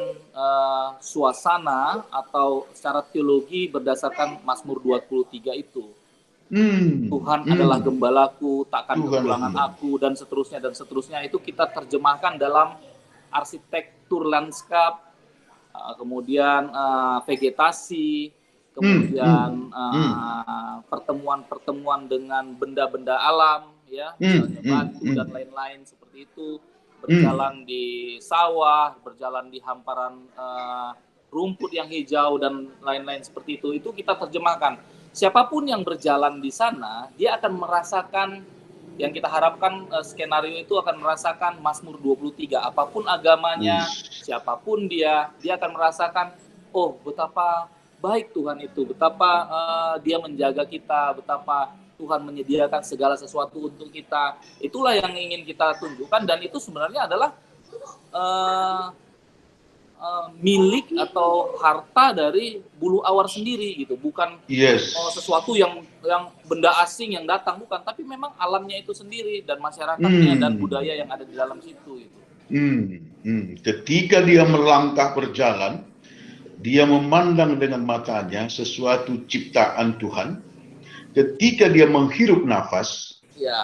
suasana atau secara teologi berdasarkan Mazmur 23 itu. Tuhan adalah gembalaku, takkan kekurangan aku, dan seterusnya. Itu kita terjemahkan dalam arsitektur lanskap, kemudian vegetasi, kemudian pertemuan-pertemuan dengan benda-benda alam, ya, misalnya batu dan lain-lain seperti itu, berjalan di sawah, berjalan di hamparan rumput yang hijau dan lain-lain seperti itu kita terjemahkan. Siapapun yang berjalan di sana, dia akan merasakan yang kita harapkan skenario itu akan merasakan Mazmur 23. Apapun agamanya, siapapun dia akan merasakan, oh betapa baik Tuhan itu, betapa dia menjaga kita, betapa Tuhan menyediakan segala sesuatu untuk kita. Itulah yang ingin kita tunjukkan, dan itu sebenarnya adalah milik atau harta dari Blue Hour sendiri gitu, bukan sesuatu yang benda asing yang datang, bukan, tapi memang alamnya itu sendiri dan masyarakatnya dan budaya yang ada di dalam situ gitu. Ketika dia melangkah berjalan, dia memandang dengan matanya sesuatu ciptaan Tuhan. Ketika dia menghirup nafas,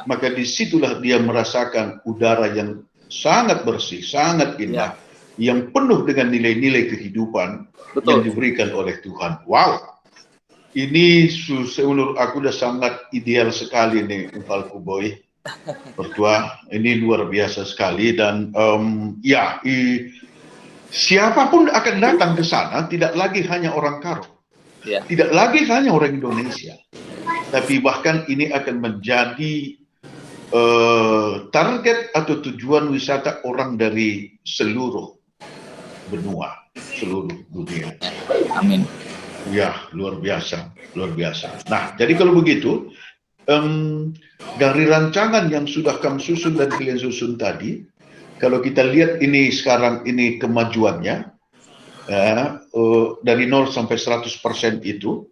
maka disitulah dia merasakan udara yang sangat bersih, sangat indah, yang penuh dengan nilai-nilai kehidupan yang diberikan oleh Tuhan. Wow, ini menurut aku sudah sangat ideal sekali nih, Empalku Boy, Pertua. Ini luar biasa sekali, dan siapapun akan datang ke sana, tidak lagi hanya orang Karo, tidak lagi hanya orang Indonesia, tapi bahkan ini akan menjadi target atau tujuan wisata orang dari seluruh benua, seluruh dunia. Amin. Ya, luar biasa. Nah, jadi kalau begitu, dari rancangan yang sudah kamu susun dan kalian susun tadi, kalau kita lihat ini sekarang ini kemajuannya, dari 0 sampai 100% itu,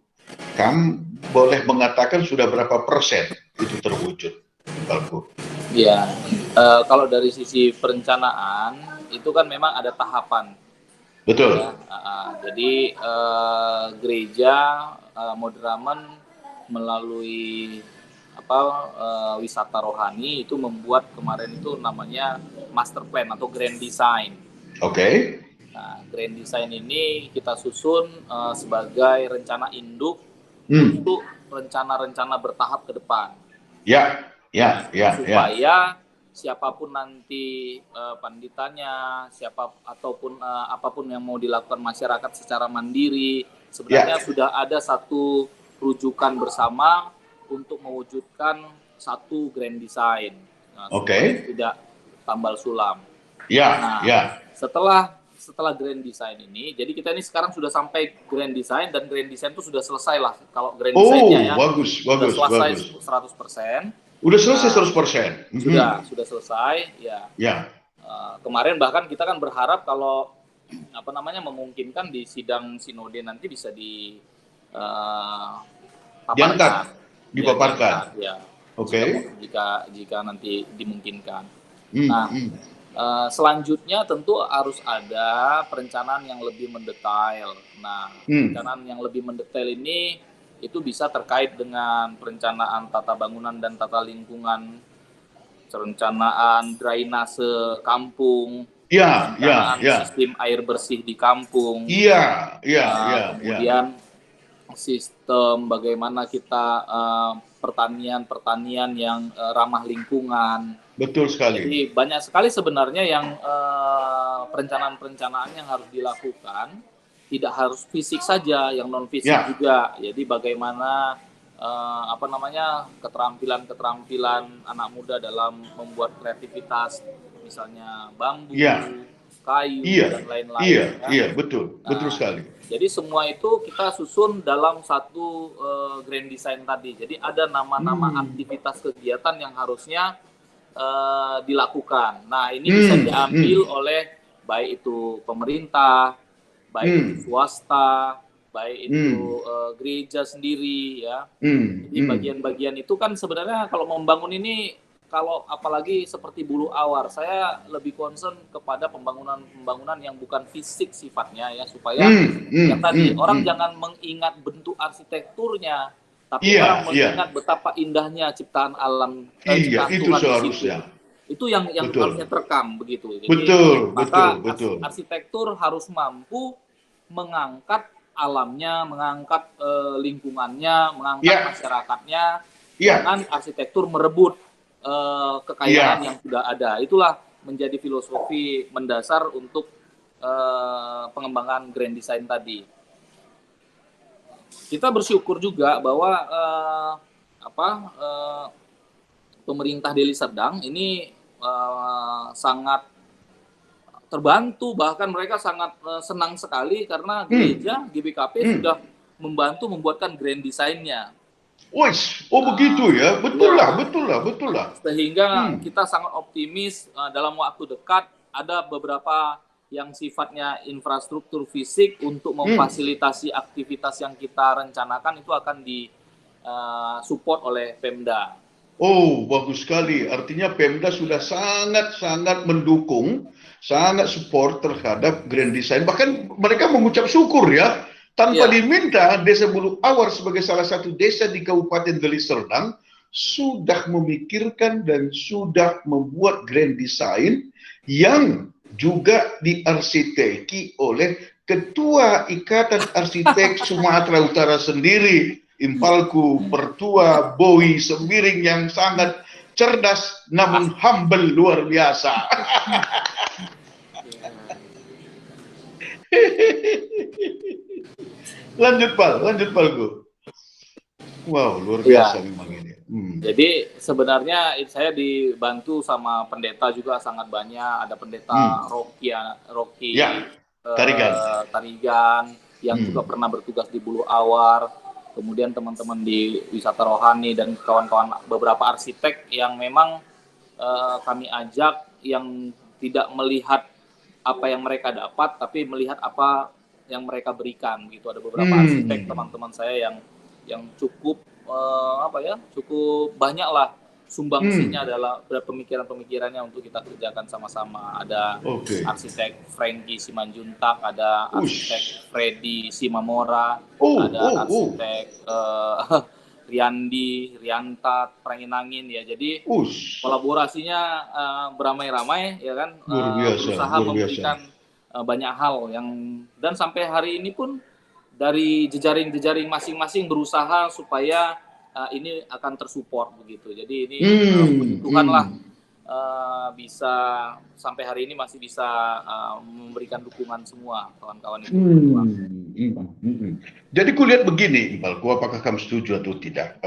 kamu boleh mengatakan sudah berapa persen itu terwujud? Ya, kalau dari sisi perencanaan itu kan memang ada tahapan. Betul. Ya, jadi gereja Moderamen melalui wisata rohani itu membuat kemarin itu namanya master plan atau grand design. Nah, grand design ini kita susun sebagai rencana induk untuk rencana-rencana bertahap ke depan. Supaya siapapun nanti panditanya, apapun yang mau dilakukan masyarakat secara mandiri, sebenarnya sudah ada satu rujukan bersama untuk mewujudkan satu grand design. Nah, Oke. tidak tambal sulam. Ya, Nah, ya. setelah grand design ini, jadi kita ini sekarang sudah sampai grand design, dan grand design itu sudah selesai lah. Kalau grand design-nya ya, bagus, sudah selesai bagus. 100%. Udah selesai Nah, 100%. Sudah selesai, ya. Ya. Kemarin bahkan kita kan berharap kalau memungkinkan di sidang sinode nanti bisa Diangkat, dipaparkan. Ya. Oke. Jika nanti dimungkinkan. Selanjutnya tentu harus ada perencanaan yang lebih mendetail. Nah, perencanaan yang lebih mendetail ini itu bisa terkait dengan perencanaan tata bangunan dan tata lingkungan, perencanaan drainase kampung, perencanaan sistem air bersih di kampung, kemudian sistem bagaimana kita pertanian yang ramah lingkungan. Betul sekali. Jadi banyak sekali sebenarnya yang perencanaan-perencanaan yang harus dilakukan, tidak harus fisik saja, yang non fisik juga. Jadi bagaimana keterampilan anak muda dalam membuat kreativitas, misalnya bambu, kayu dan lain-lain. Betul sekali. Jadi semua itu kita susun dalam satu grand design tadi. Jadi ada nama-nama aktivitas kegiatan yang harusnya dilakukan. Nah, ini bisa diambil oleh baik itu pemerintah, baik itu swasta, baik itu gereja sendiri, ya. Jadi bagian-bagian itu kan sebenarnya kalau membangun ini, kalau apalagi seperti Bulu Awar, saya lebih concern kepada pembangunan yang bukan fisik sifatnya, ya, supaya yang tadi orang jangan mengingat bentuk arsitekturnya, tapi orang mengingat betapa indahnya ciptaan alam, ciptaan itu Tuhan seharusnya. Itu yang harusnya terekam begitu. Jadi, betul. arsitektur harus mampu mengangkat alamnya, mengangkat lingkungannya, mengangkat masyarakatnya, jangan arsitektur merebut kekayaan yang sudah ada. Itulah menjadi filosofi mendasar untuk pengembangan grand design tadi. Kita bersyukur juga bahwa pemerintah Deli Serdang ini sangat terbantu, bahkan mereka sangat senang sekali karena gereja GBKP sudah membantu membuatkan grand design-nya. Begitu ya, betul lah. Sehingga kita sangat optimis dalam waktu dekat ada beberapa yang sifatnya infrastruktur fisik untuk memfasilitasi aktivitas yang kita rencanakan itu akan disupport oleh Pemda. Bagus sekali. Artinya Pemda sudah sangat mendukung, sangat support terhadap grand design. Bahkan mereka mengucap syukur ya. Tanpa diminta, Desa Bulu Awar sebagai salah satu desa di Kabupaten Deli Serdang sudah memikirkan dan sudah membuat grand design yang juga diarsiteki oleh Ketua Ikatan Arsitek Sumatera Utara sendiri, Impalku Pertua Boy Sembiring, yang sangat cerdas namun humble luar biasa. Lanjut Pal Gu. Wow, luar biasa memang ini. Jadi sebenarnya saya dibantu sama pendeta juga sangat banyak. Ada pendeta Rocky Tarigan yang juga pernah bertugas di Bulu Awar. Kemudian teman-teman di wisata rohani dan kawan-kawan beberapa arsitek yang memang kami ajak, yang tidak melihat apa yang mereka dapat, tapi melihat apa yang mereka berikan. Gitu, ada beberapa arsitek teman-teman saya yang cukup cukup banyak lah sumbangsinya adalah pemikiran-pemikirannya untuk kita kerjakan sama-sama. Ada arsitek Frankie Simanjuntak, ada arsitek Freddy Simamora, ada arsitek Riantat Pranginangin, ya. Jadi kolaborasinya beramai-ramai, ya kan, berusaha memberikan banyak hal dan sampai hari ini pun dari jejaring-jejaring masing-masing berusaha supaya ini akan tersupport begitu. Jadi ini Tuhan lah bisa sampai hari ini masih bisa memberikan dukungan semua kawan-kawan itu. Jadi kulihat begini, Iqbalku, apakah kamu setuju atau tidak?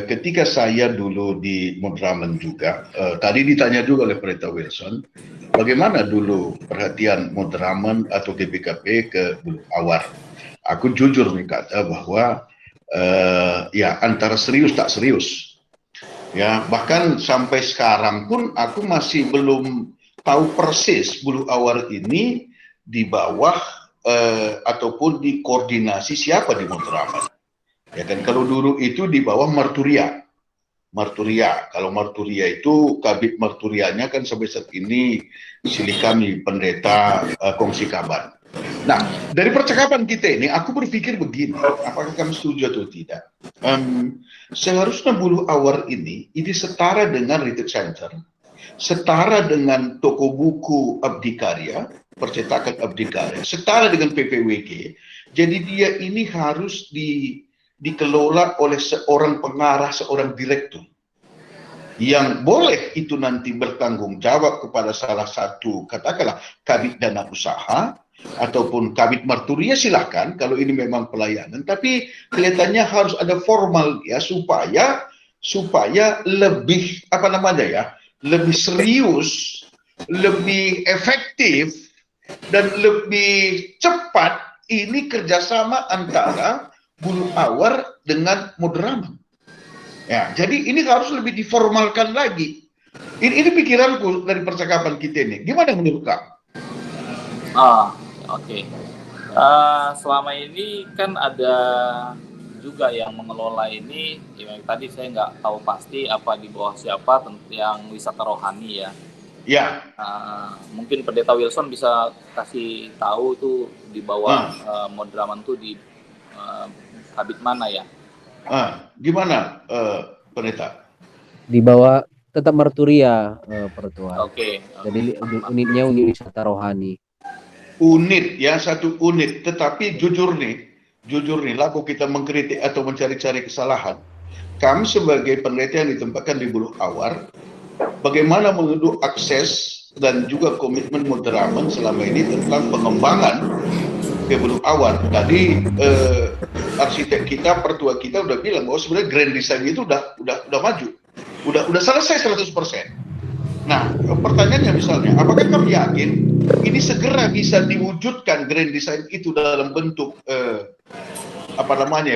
Ketika saya dulu di Madraman juga, tadi ditanya juga oleh Pendeta Wilson, bagaimana dulu perhatian Madraman atau GBKP ke Buluh Awar? Aku jujur berkata bahwa ya antara serius tak serius. Ya, bahkan sampai sekarang pun aku masih belum tahu persis Buluh Awar ini di bawah ataupun di koordinasi siapa di Madraman. Ya kan, kalau dulu itu di bawah Marturia. Kalau Marturia itu Kabid Marturianya kan sampai saat ini Silikami Pendeta Kongsi Kaban. Nah, dari percakapan kita ini aku berpikir begini, apakah kamu setuju atau tidak? Seharusnya Buluh Awar ini setara dengan Retreat Center, setara dengan toko buku Abdi Karya, percetakan Abdi Karya, setara dengan PPWG. Jadi dia ini harus dikelola oleh seorang pengarah, seorang direktur, yang boleh itu nanti bertanggung jawab kepada salah satu, katakanlah Kabid Dana Usaha ataupun Kabid Marturia, silahkan kalau ini memang pelayanan, tapi kelihatannya harus ada formal ya, supaya lebih lebih serius, lebih efektif, dan lebih cepat ini kerjasama antara Buluh Awar dengan Madraman. Ya, jadi ini harus lebih diformalkan lagi. Ini pikiranku dari percakapan kita ini. Gimana menurut kamu? Oke. Selama ini kan ada juga yang mengelola ini, ya, tadi saya nggak tahu pasti apa di bawah siapa, yang wisata rohani ya. Ya. Mungkin Pendeta Wilson bisa kasih tahu itu di bawah Madraman tuh di Kabid mana ya? Gimana Pendeta? Di bawah tetap Marturia, Pertua. Oke. Jadi unitnya unit wisata rohani. Unit ya, satu unit. Tetapi jujur nih, laku kita mengkritik atau mencari-cari kesalahan. Kami sebagai pendeta yang ditempatkan di Buluh Awar, bagaimana menunduk akses dan juga komitmen Madraman selama ini tentang pengembangan ke Buluh Awar. Tadi arsitek kita, pertua kita udah bilang bahwa sebenarnya grand design itu udah maju, udah selesai 100%. Nah, pertanyaannya misalnya, apakah kamu yakin ini segera bisa diwujudkan grand design itu dalam bentuk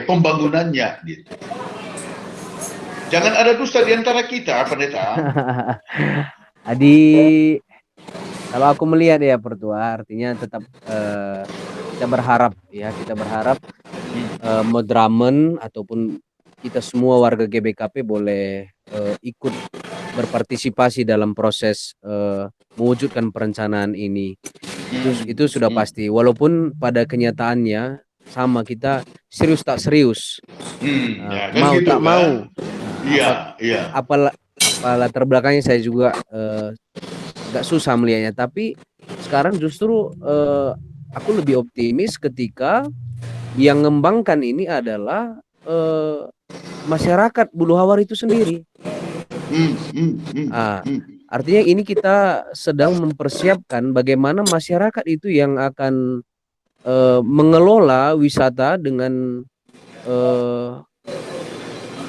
pembangunannya gitu? Jangan ada dusta di antara kita, Pendeta. Adi, kalau aku melihat ya Pertua, artinya tetap kita berharap Madraman ataupun kita semua warga GBKP boleh ikut berpartisipasi dalam proses mewujudkan perencanaan ini. Itu sudah pasti. Walaupun pada kenyataannya sama, kita serius tak serius, mau gitu, tak kan? Mau. Iya. Apa latar belakangnya saya juga agak susah melihatnya. Tapi sekarang justru aku lebih optimis ketika yang mengembangkan ini adalah masyarakat Buluh Awar itu sendiri. Artinya ini kita sedang mempersiapkan bagaimana masyarakat itu yang akan mengelola wisata dengan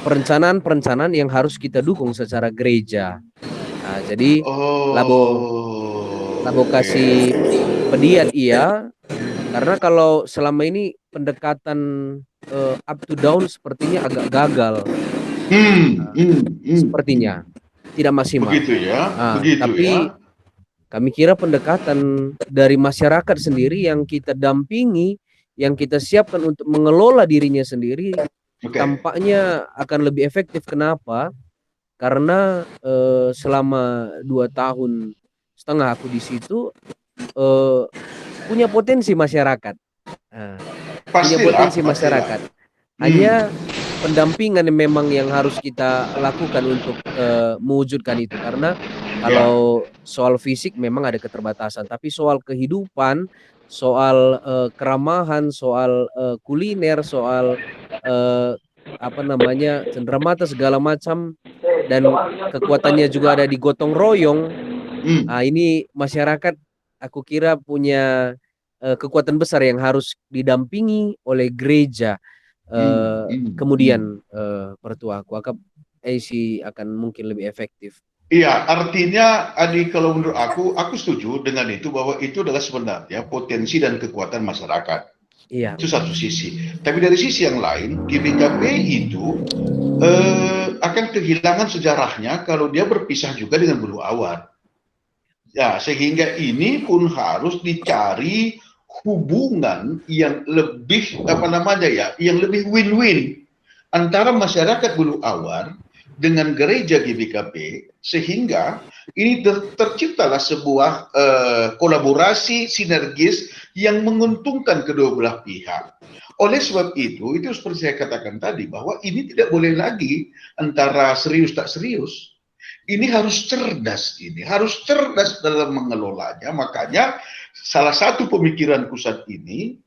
perencanaan yang harus kita dukung secara gereja. Nah, jadi labo kasih pediat iya, karena kalau selama ini pendekatan up to down sepertinya agak gagal. Sepertinya tidak maksimal. Begitu ya. Tapi kami kira pendekatan dari masyarakat sendiri yang kita dampingi, yang kita siapkan untuk mengelola dirinya sendiri, tampaknya akan lebih efektif. Kenapa? Karena selama 2,5 tahun aku di situ, punya potensi masyarakat. Punya potensi masyarakat. Hanya pendampingan memang yang harus kita lakukan untuk mewujudkan itu. Karena kalau soal fisik memang ada keterbatasan, tapi soal kehidupan, soal keramahan, soal kuliner, soal cenderamata segala macam, dan kekuatannya juga ada di gotong royong. Ini masyarakat aku kira punya kekuatan besar yang harus didampingi oleh gereja. Kemudian pertua aku akan mungkin lebih efektif. Iya, artinya Adi, kalau menurut aku setuju dengan itu, bahwa itu adalah sebenarnya potensi dan kekuatan masyarakat. Iya. Itu satu sisi. Tapi dari sisi yang lain, GBKP itu akan kehilangan sejarahnya kalau dia berpisah juga dengan Bulu Awar. Ya, sehingga ini pun harus dicari hubungan yang lebih yang lebih win-win antara masyarakat Bulu Awar dengan gereja GBKP, sehingga ini terciptalah sebuah kolaborasi sinergis yang menguntungkan kedua belah pihak. Oleh sebab itu seperti saya katakan tadi, bahwa ini tidak boleh lagi antara serius tak serius. Ini harus cerdas, harus cerdas dalam mengelolanya. Makanya salah satu pemikiranku saat ini,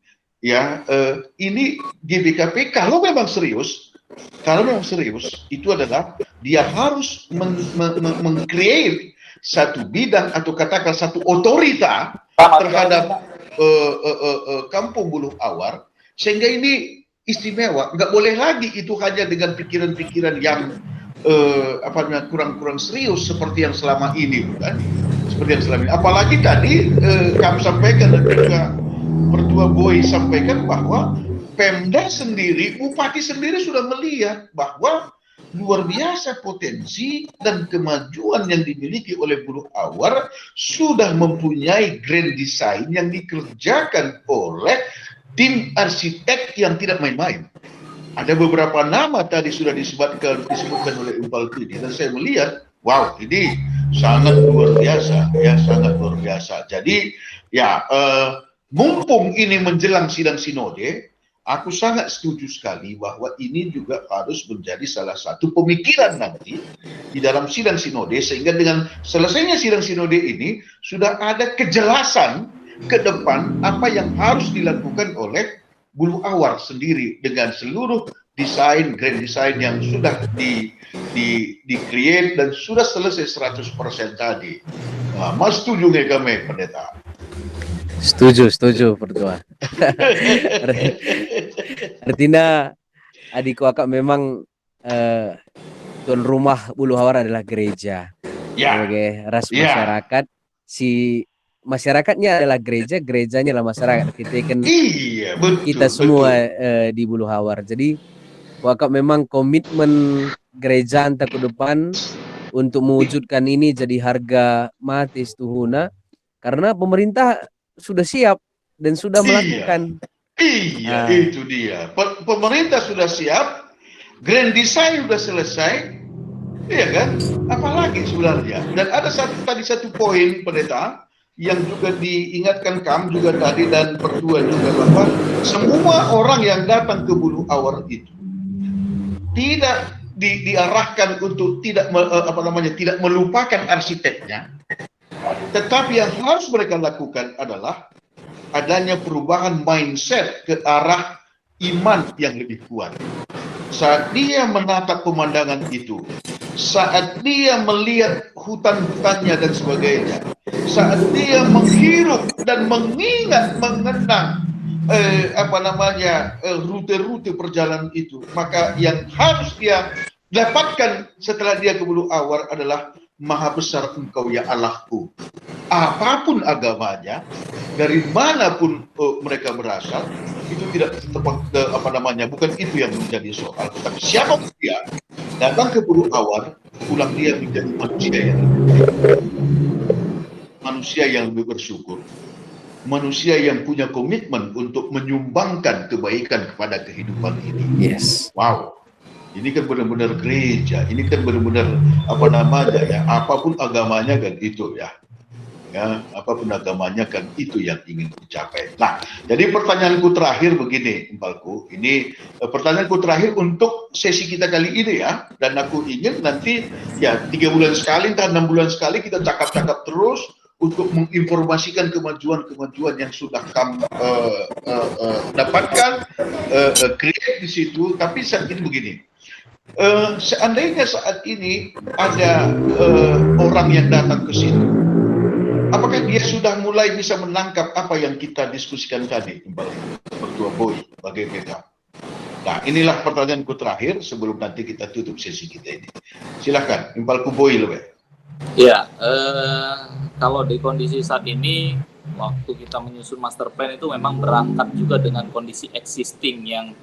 ini GBKP kalau memang serius itu adalah dia harus meng-create satu bidang atau katakan satu otorita terhadap kampung Bulu Awar, sehingga ini istimewa. Nggak boleh lagi itu hanya dengan pikiran-pikiran yang kurang serius seperti yang selama ini, bukan? Seperti yang selama ini. Apalagi tadi kami sampaikan dan juga Pertua Boy sampaikan bahwa Pemda sendiri, Bupati sendiri sudah melihat bahwa luar biasa potensi dan kemajuan yang dimiliki oleh Bulu Awar, sudah mempunyai grand design yang dikerjakan oleh tim arsitek yang tidak main-main. Ada beberapa nama tadi sudah disebutkan oleh Impal Kini, dan saya melihat, wow, ini sangat luar biasa, sangat luar biasa. Jadi, mumpung ini menjelang sidang sinode, aku sangat setuju sekali bahwa ini juga harus menjadi salah satu pemikiran nanti di dalam sidang sinode, sehingga dengan selesainya sidang sinode ini sudah ada kejelasan ke depan apa yang harus dilakukan oleh Bulu Awar sendiri dengan seluruh desain, grand design yang sudah di-create dan sudah selesai 100% tadi. Nah, Mas setuju nggak kami, Pendeta? Setuju Pertua. Artinya adikku akak memang tuan rumah Bulu Awar adalah gereja. Sebagai ras masyarakat, si masyarakatnya adalah gereja, gerejanya adalah masyarakat. Kita semua di Bulu Awar. Jadi akak memang komitmen gereja antara ke depan untuk mewujudkan ini jadi harga mati tuhuna, karena pemerintah sudah siap dan sudah melakukan. Itu dia. Pemerintah sudah siap, grand design sudah selesai, iya kan? Apalagi sebenarnya. Dan ada satu poin, Pendeta, yang juga diingatkan Kam juga tadi dan Pertua juga, bahwa semua orang yang datang ke Bulu Awar itu tidak diarahkan untuk tidak melupakan arsiteknya. Tetapi yang harus mereka lakukan adalah adanya perubahan mindset ke arah iman yang lebih kuat. Saat dia menatap pemandangan itu, saat dia melihat hutan-hutannya dan sebagainya, saat dia menghirup dan mengenang rute-rute perjalanan itu, maka yang harus dia dapatkan setelah dia ke Bulu Awar adalah Maha besar Engkau ya Allahku. Apapun agamanya, dari manapun mereka berasal, itu tidak tepat bukan itu yang menjadi soal. Tapi siapa dia datang ke Bulu Awar, pulang dia menjadi manusia yang lebih bersyukur, manusia yang punya komitmen untuk menyumbangkan kebaikan kepada kehidupan ini. Yes. Wow. Ini kan benar-benar gereja, ini kan benar-benar apapun agamanya kan itu apapun agamanya kan itu yang ingin dicapai. Nah, jadi pertanyaanku terakhir begini, Impalku, ini pertanyaanku terakhir untuk sesi kita kali ini dan aku ingin nanti 3 bulan sekali, entah 6 bulan sekali kita cakap-cakap terus untuk menginformasikan kemajuan-kemajuan yang sudah kamu dapatkan, create di situ. Tapi saat ini begini. Seandainya saat ini ada orang yang datang ke situ, Apakah dia sudah mulai bisa menangkap apa yang kita diskusikan tadi, Ketua Boy, sebagai PK? Nah, inilah pertanyaanku terakhir sebelum nanti kita tutup sesi kita ini. Silakan, Impalku Boy lebih. Ya, kalau di kondisi saat ini, waktu kita menyusun master plan itu memang berangkat juga dengan kondisi existing yang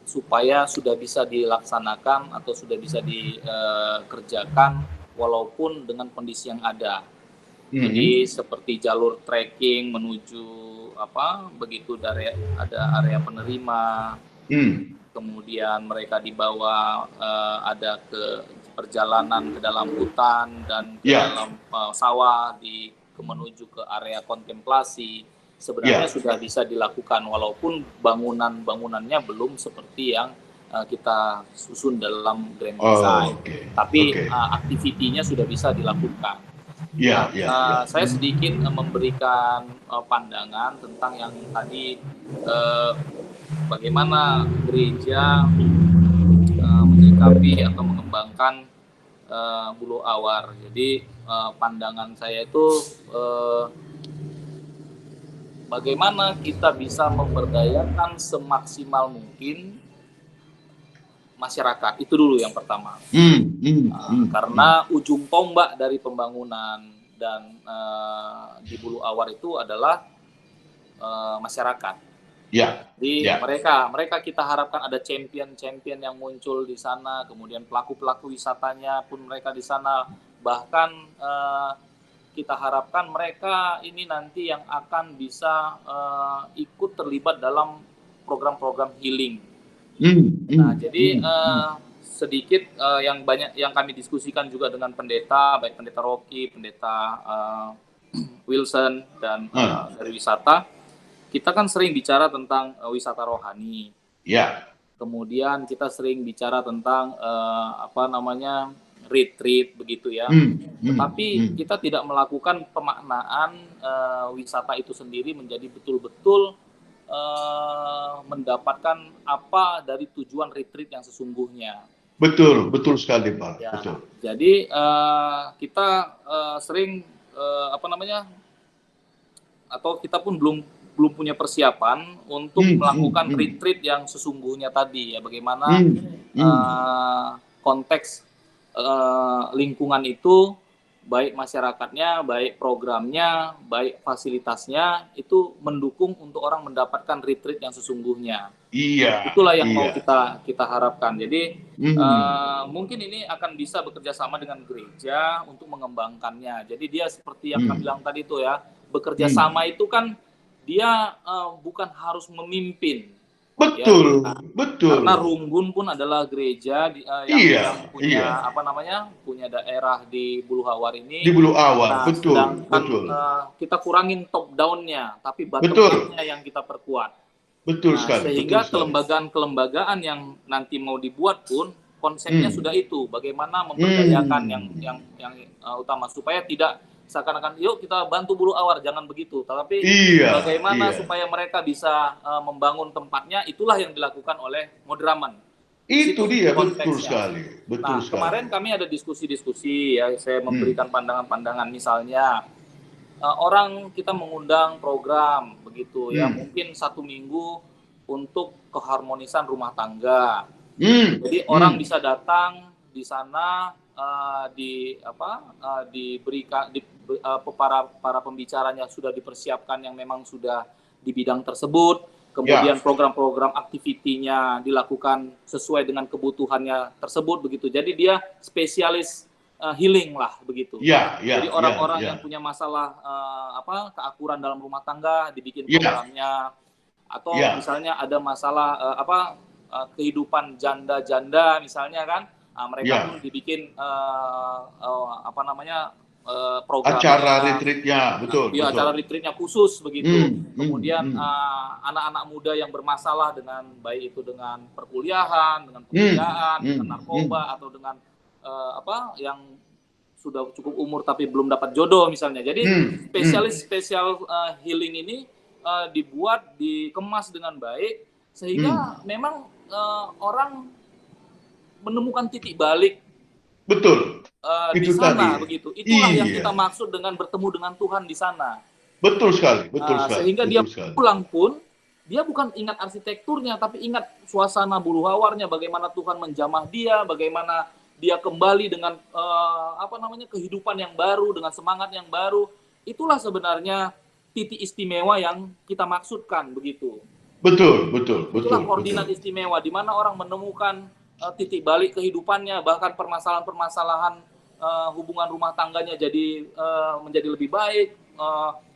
supaya sudah bisa dilaksanakan atau sudah bisa dikerjakan walaupun dengan kondisi yang ada. Jadi seperti jalur trekking menuju begitu dari ada area penerima, kemudian mereka dibawa ada ke perjalanan ke dalam hutan dan ke dalam sawah menuju ke area kontemplasi. Sebenarnya sudah bisa dilakukan walaupun bangunannya belum seperti yang kita susun dalam grand design, tapi aktivitinya sudah bisa dilakukan. Saya sedikit memberikan pandangan tentang yang tadi bagaimana gereja menyikapi atau mengembangkan bulu awar. Jadi pandangan saya itu bagaimana kita bisa memberdayakan semaksimal mungkin masyarakat. Itu dulu yang pertama. Karena ujung tombak dari pembangunan dan di Bulu Awar itu adalah masyarakat. Jadi mereka kita harapkan ada champion yang muncul di sana, kemudian pelaku wisatanya pun mereka di sana. Bahkan kita harapkan mereka ini nanti yang akan bisa ikut terlibat dalam program-program healing. Jadi sedikit yang banyak yang kami diskusikan juga dengan pendeta, baik pendeta Rocky, pendeta Wilson dan dari wisata. Kita kan sering bicara tentang wisata rohani. Kemudian kita sering bicara tentang retreat begitu ya. Tetapi kita tidak melakukan pemaknaan wisata itu sendiri menjadi betul-betul mendapatkan apa dari tujuan retreat yang sesungguhnya. Betul sekali, Pak. Betul. Jadi kita sering atau kita pun belum punya persiapan untuk melakukan retreat yang sesungguhnya tadi ya, bagaimana konteks lingkungan itu, baik masyarakatnya, baik programnya, baik fasilitasnya itu mendukung untuk orang mendapatkan retreat yang sesungguhnya. Itulah yang mau kita harapkan. Jadi mungkin ini akan bisa bekerja sama dengan gereja untuk mengembangkannya. Jadi dia seperti yang kami bilang tadi itu ya, bekerja sama itu kan dia bukan harus memimpin. Betul. Karena Runggun pun adalah gereja yang punya punya daerah di Bulu Awar ini. Di Bulu Awar, betul. Kita kurangin top down-nya, tapi bottom up-nya yang kita perkuat. Betul sekali. Sehingga kelembagaan yang nanti mau dibuat pun konsepnya sudah itu, bagaimana memberdayakan yang utama supaya tidak seakan-akan yuk kita bantu Bulu Awar, jangan begitu. Tapi bagaimana supaya mereka bisa membangun tempatnya, itulah yang dilakukan oleh Modraman. Itu dia, betul sekali. Kemarin kami ada diskusi-diskusi ya, saya memberikan pandangan-pandangan misalnya orang kita mengundang program begitu ya, mungkin 1 minggu untuk keharmonisan rumah tangga. Jadi orang bisa datang di sana diberikan para pembicaranya sudah dipersiapkan yang memang sudah di bidang tersebut, kemudian program-program aktivitinya dilakukan sesuai dengan kebutuhannya tersebut begitu. Jadi dia spesialis healing lah begitu. Jadi orang-orang yang punya masalah keakuran dalam rumah tangga dibikin programnya, atau misalnya ada masalah kehidupan janda-janda misalnya kan. Mereka pun dibikin program acara retreatnya, betul. Acara retreatnya khusus begitu. Kemudian anak-anak muda yang bermasalah dengan baik itu dengan perkuliahan, dengan pekerjaan, dengan narkoba atau dengan yang sudah cukup umur tapi belum dapat jodoh misalnya. Jadi spesial healing ini dibuat, dikemas dengan baik sehingga memang orang menemukan titik balik di sana tadi. begitu. Itulah yang Iya. kita maksud dengan bertemu dengan Tuhan di sana. Betul sekali, betul sekali. Sehingga betul dia sekali. pulang pun dia bukan ingat arsitekturnya, tapi ingat suasana bulu hawarnya, bagaimana Tuhan menjamah dia, bagaimana dia kembali dengan kehidupan yang baru, dengan semangat yang baru. Itulah sebenarnya titik istimewa yang kita maksudkan begitu. Betul. Itulah koordinat istimewa di mana orang menemukan titik balik kehidupannya, bahkan permasalahan-permasalahan hubungan rumah tangganya menjadi lebih baik,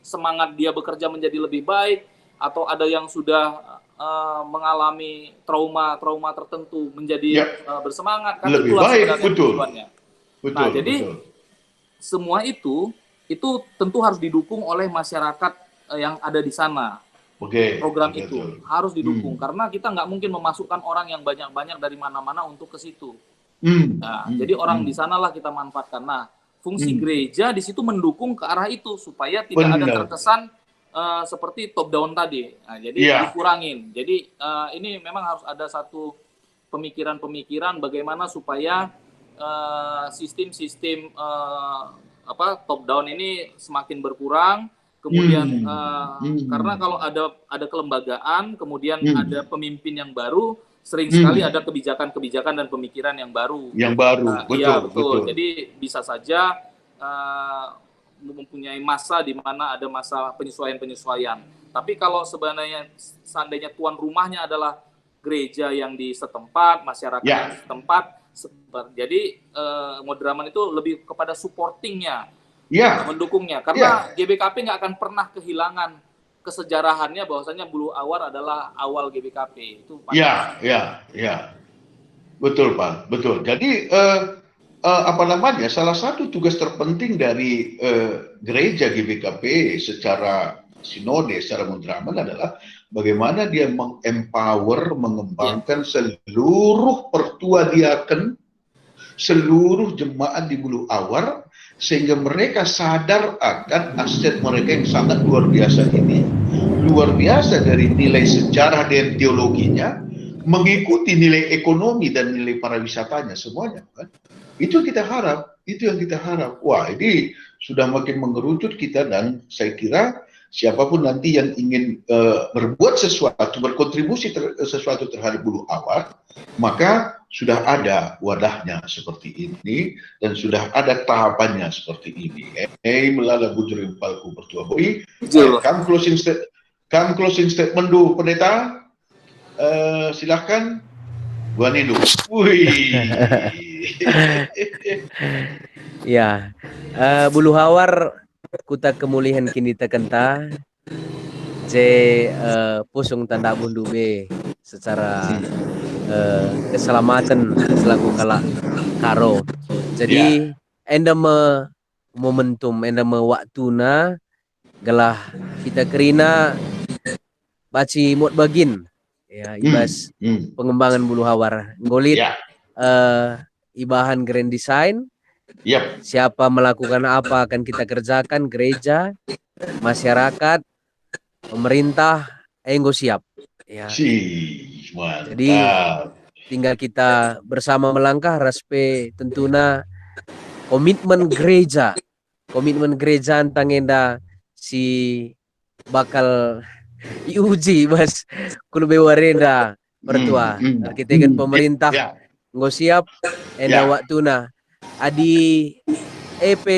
semangat dia bekerja menjadi lebih baik, atau ada yang sudah mengalami trauma tertentu menjadi bersemangat, kan lebih itulah baik, sebenarnya tujuannya. Nah, jadi semua itu tentu harus didukung oleh masyarakat yang ada di sana. Program itu harus didukung karena kita nggak mungkin memasukkan orang yang banyak-banyak dari mana-mana untuk ke situ. Jadi orang di sanalah kita manfaatkan. Nah, fungsi gereja di situ mendukung ke arah itu supaya tidak ada terkesan seperti top down tadi. Nah, jadi dikurangin. Jadi ini memang harus ada satu pemikiran-pemikiran bagaimana supaya sistem-sistem top down ini semakin berkurang. Kemudian karena kalau ada kelembagaan, kemudian ada pemimpin yang baru, sering sekali ada kebijakan-kebijakan dan pemikiran yang baru. Betul. Jadi bisa saja mempunyai masa di mana ada masa penyesuaian. Tapi kalau seandainya tuan rumahnya adalah gereja yang di setempat, masyarakat yang di setempat, jadi Modraman itu lebih kepada supportingnya. Mendukungnya, karena GBKP nggak akan pernah kehilangan kesejarahannya bahwasanya Buluh Hawar adalah awal GBKP itu. Betul Pak, betul. Jadi salah satu tugas terpenting dari gereja GBKP secara sinode, secara Modraman adalah bagaimana dia mengempower, mengembangkan seluruh pertua diaken, seluruh jemaat di Buluh Hawar, sehingga mereka sadar akan aset mereka yang sangat luar biasa ini. Luar biasa dari nilai sejarah dan teologinya, mengikuti nilai ekonomi dan nilai pariwisatanya semuanya. Kan? Itu yang kita harap. Wah, ini sudah makin mengerucut kita, dan saya kira siapapun nanti yang ingin berbuat sesuatu, berkontribusi sesuatu terhadap Buluh Hawar, maka sudah ada wadahnya seperti ini dan sudah ada tahapannya seperti ini. Melala bujurin palku bertua boi. Come closing statement dulu pendeta. Silahkan. Gua nidu. Ya, Buluh Hawar kuta kemulihan kini tekenta pusung tanda bundu be secara keselamatan selaku kalak karo. Jadi enda momentum enda waktuna gelah kita kerina baci mot bagin ibas pengembangan Buluh Hawar ngolit ibahan grand design. Siapa melakukan apa akan kita kerjakan, gereja, masyarakat, pemerintah, enggo siap. Jadi tinggal kita bersama melangkah, raspe tentunya komitmen gereja tentang enda si bakal diuji mas kulube warenda pertua kita kan pemerintah enggo siap enda waktuna adi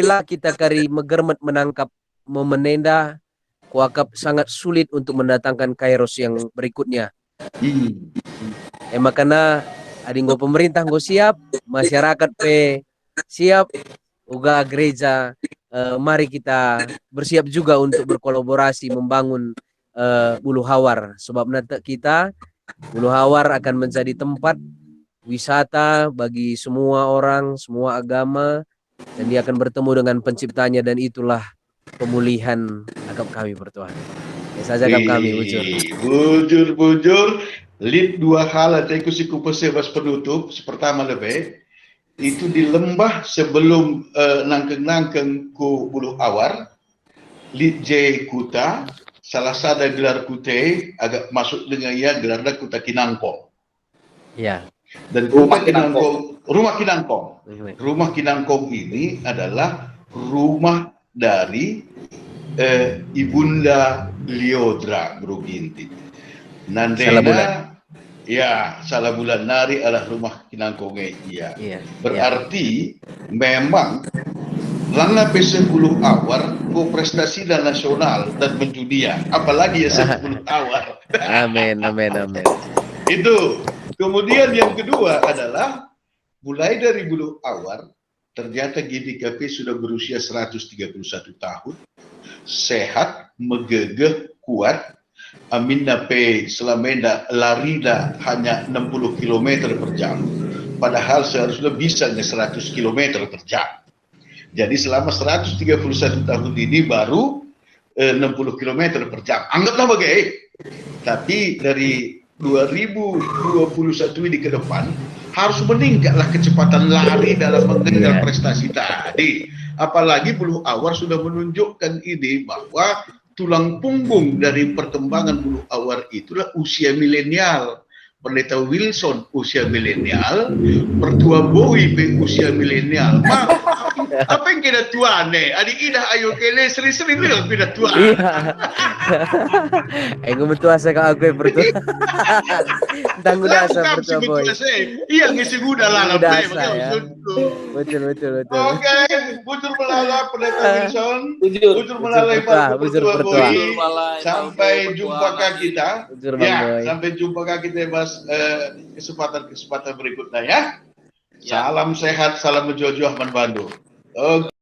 lah kita kari megermet menangkap memenenda kuakap sangat sulit untuk mendatangkan kairos yang berikutnya. Makanya adinggo pemerintah go siap, masyarakat siap, uga gereja mari kita bersiap juga untuk berkolaborasi membangun Buluh Hawar, sebab nanti kita Buluh Hawar akan menjadi tempat wisata bagi semua orang, semua agama, dan dia akan bertemu dengan penciptanya, dan itulah pemulihan agam kami bertuhan. Saja agam kami bujur lid dua hal atau siku pesebas penutup. Pertama lebih itu di lembah sebelum nangkeng ku Buluh Hawar lid J kuta salah sada gelar kute agak masuk dengan gelarnya kuta Kinangko. Ya. Dan kuta Kinangko Rumah Kinangkong. Rumah Kinangkong ini adalah rumah dari Ibunda Liodra Bro Ginting. Nandena, ya, salah bulan nari adalah rumah Kinangkong iya. Berarti memang langa P10 awar ko prestasi dan nasional dan mendunia, apalagi ya 10 awar. Amin. Itu. Kemudian yang kedua adalah mulai dari bulu awar, ternyata GBKP sudah berusia 131 tahun, sehat, megegeh, kuat. Amin nape selama lari dah hanya 60 km per jam, padahal seharusnya bisa 100 km per jam. Jadi selama 131 tahun ini baru 60 km per jam. Anggaplah bagai. Tapi dari 2021 ini ke depan harus meningkatlah kecepatan lari dalam mengejar prestasi tadi. Apalagi bulu awar sudah menunjukkan ini bahwa tulang punggung dari perkembangan bulu awar itulah usia milenial. Pendeta Wilson usia milenial, Pertua Bowie usia milenial. Apa yang kita tua nih? Adik ida ayo kele sering-sering bilang kita tua. Ego betua saya kau aku pertua. Tangguh dasar Pertua Boy. Iya ngisi muda lah. Betul. Oke, bujur melala Pendeta Wilson. Bujur melala Pertua Boy. Sampai jumpa kita. Ya, sampai jumpa kita Mas kesempatan berikutnya ya. Salam sehat, salam berjuang-juang Bandung. Oke.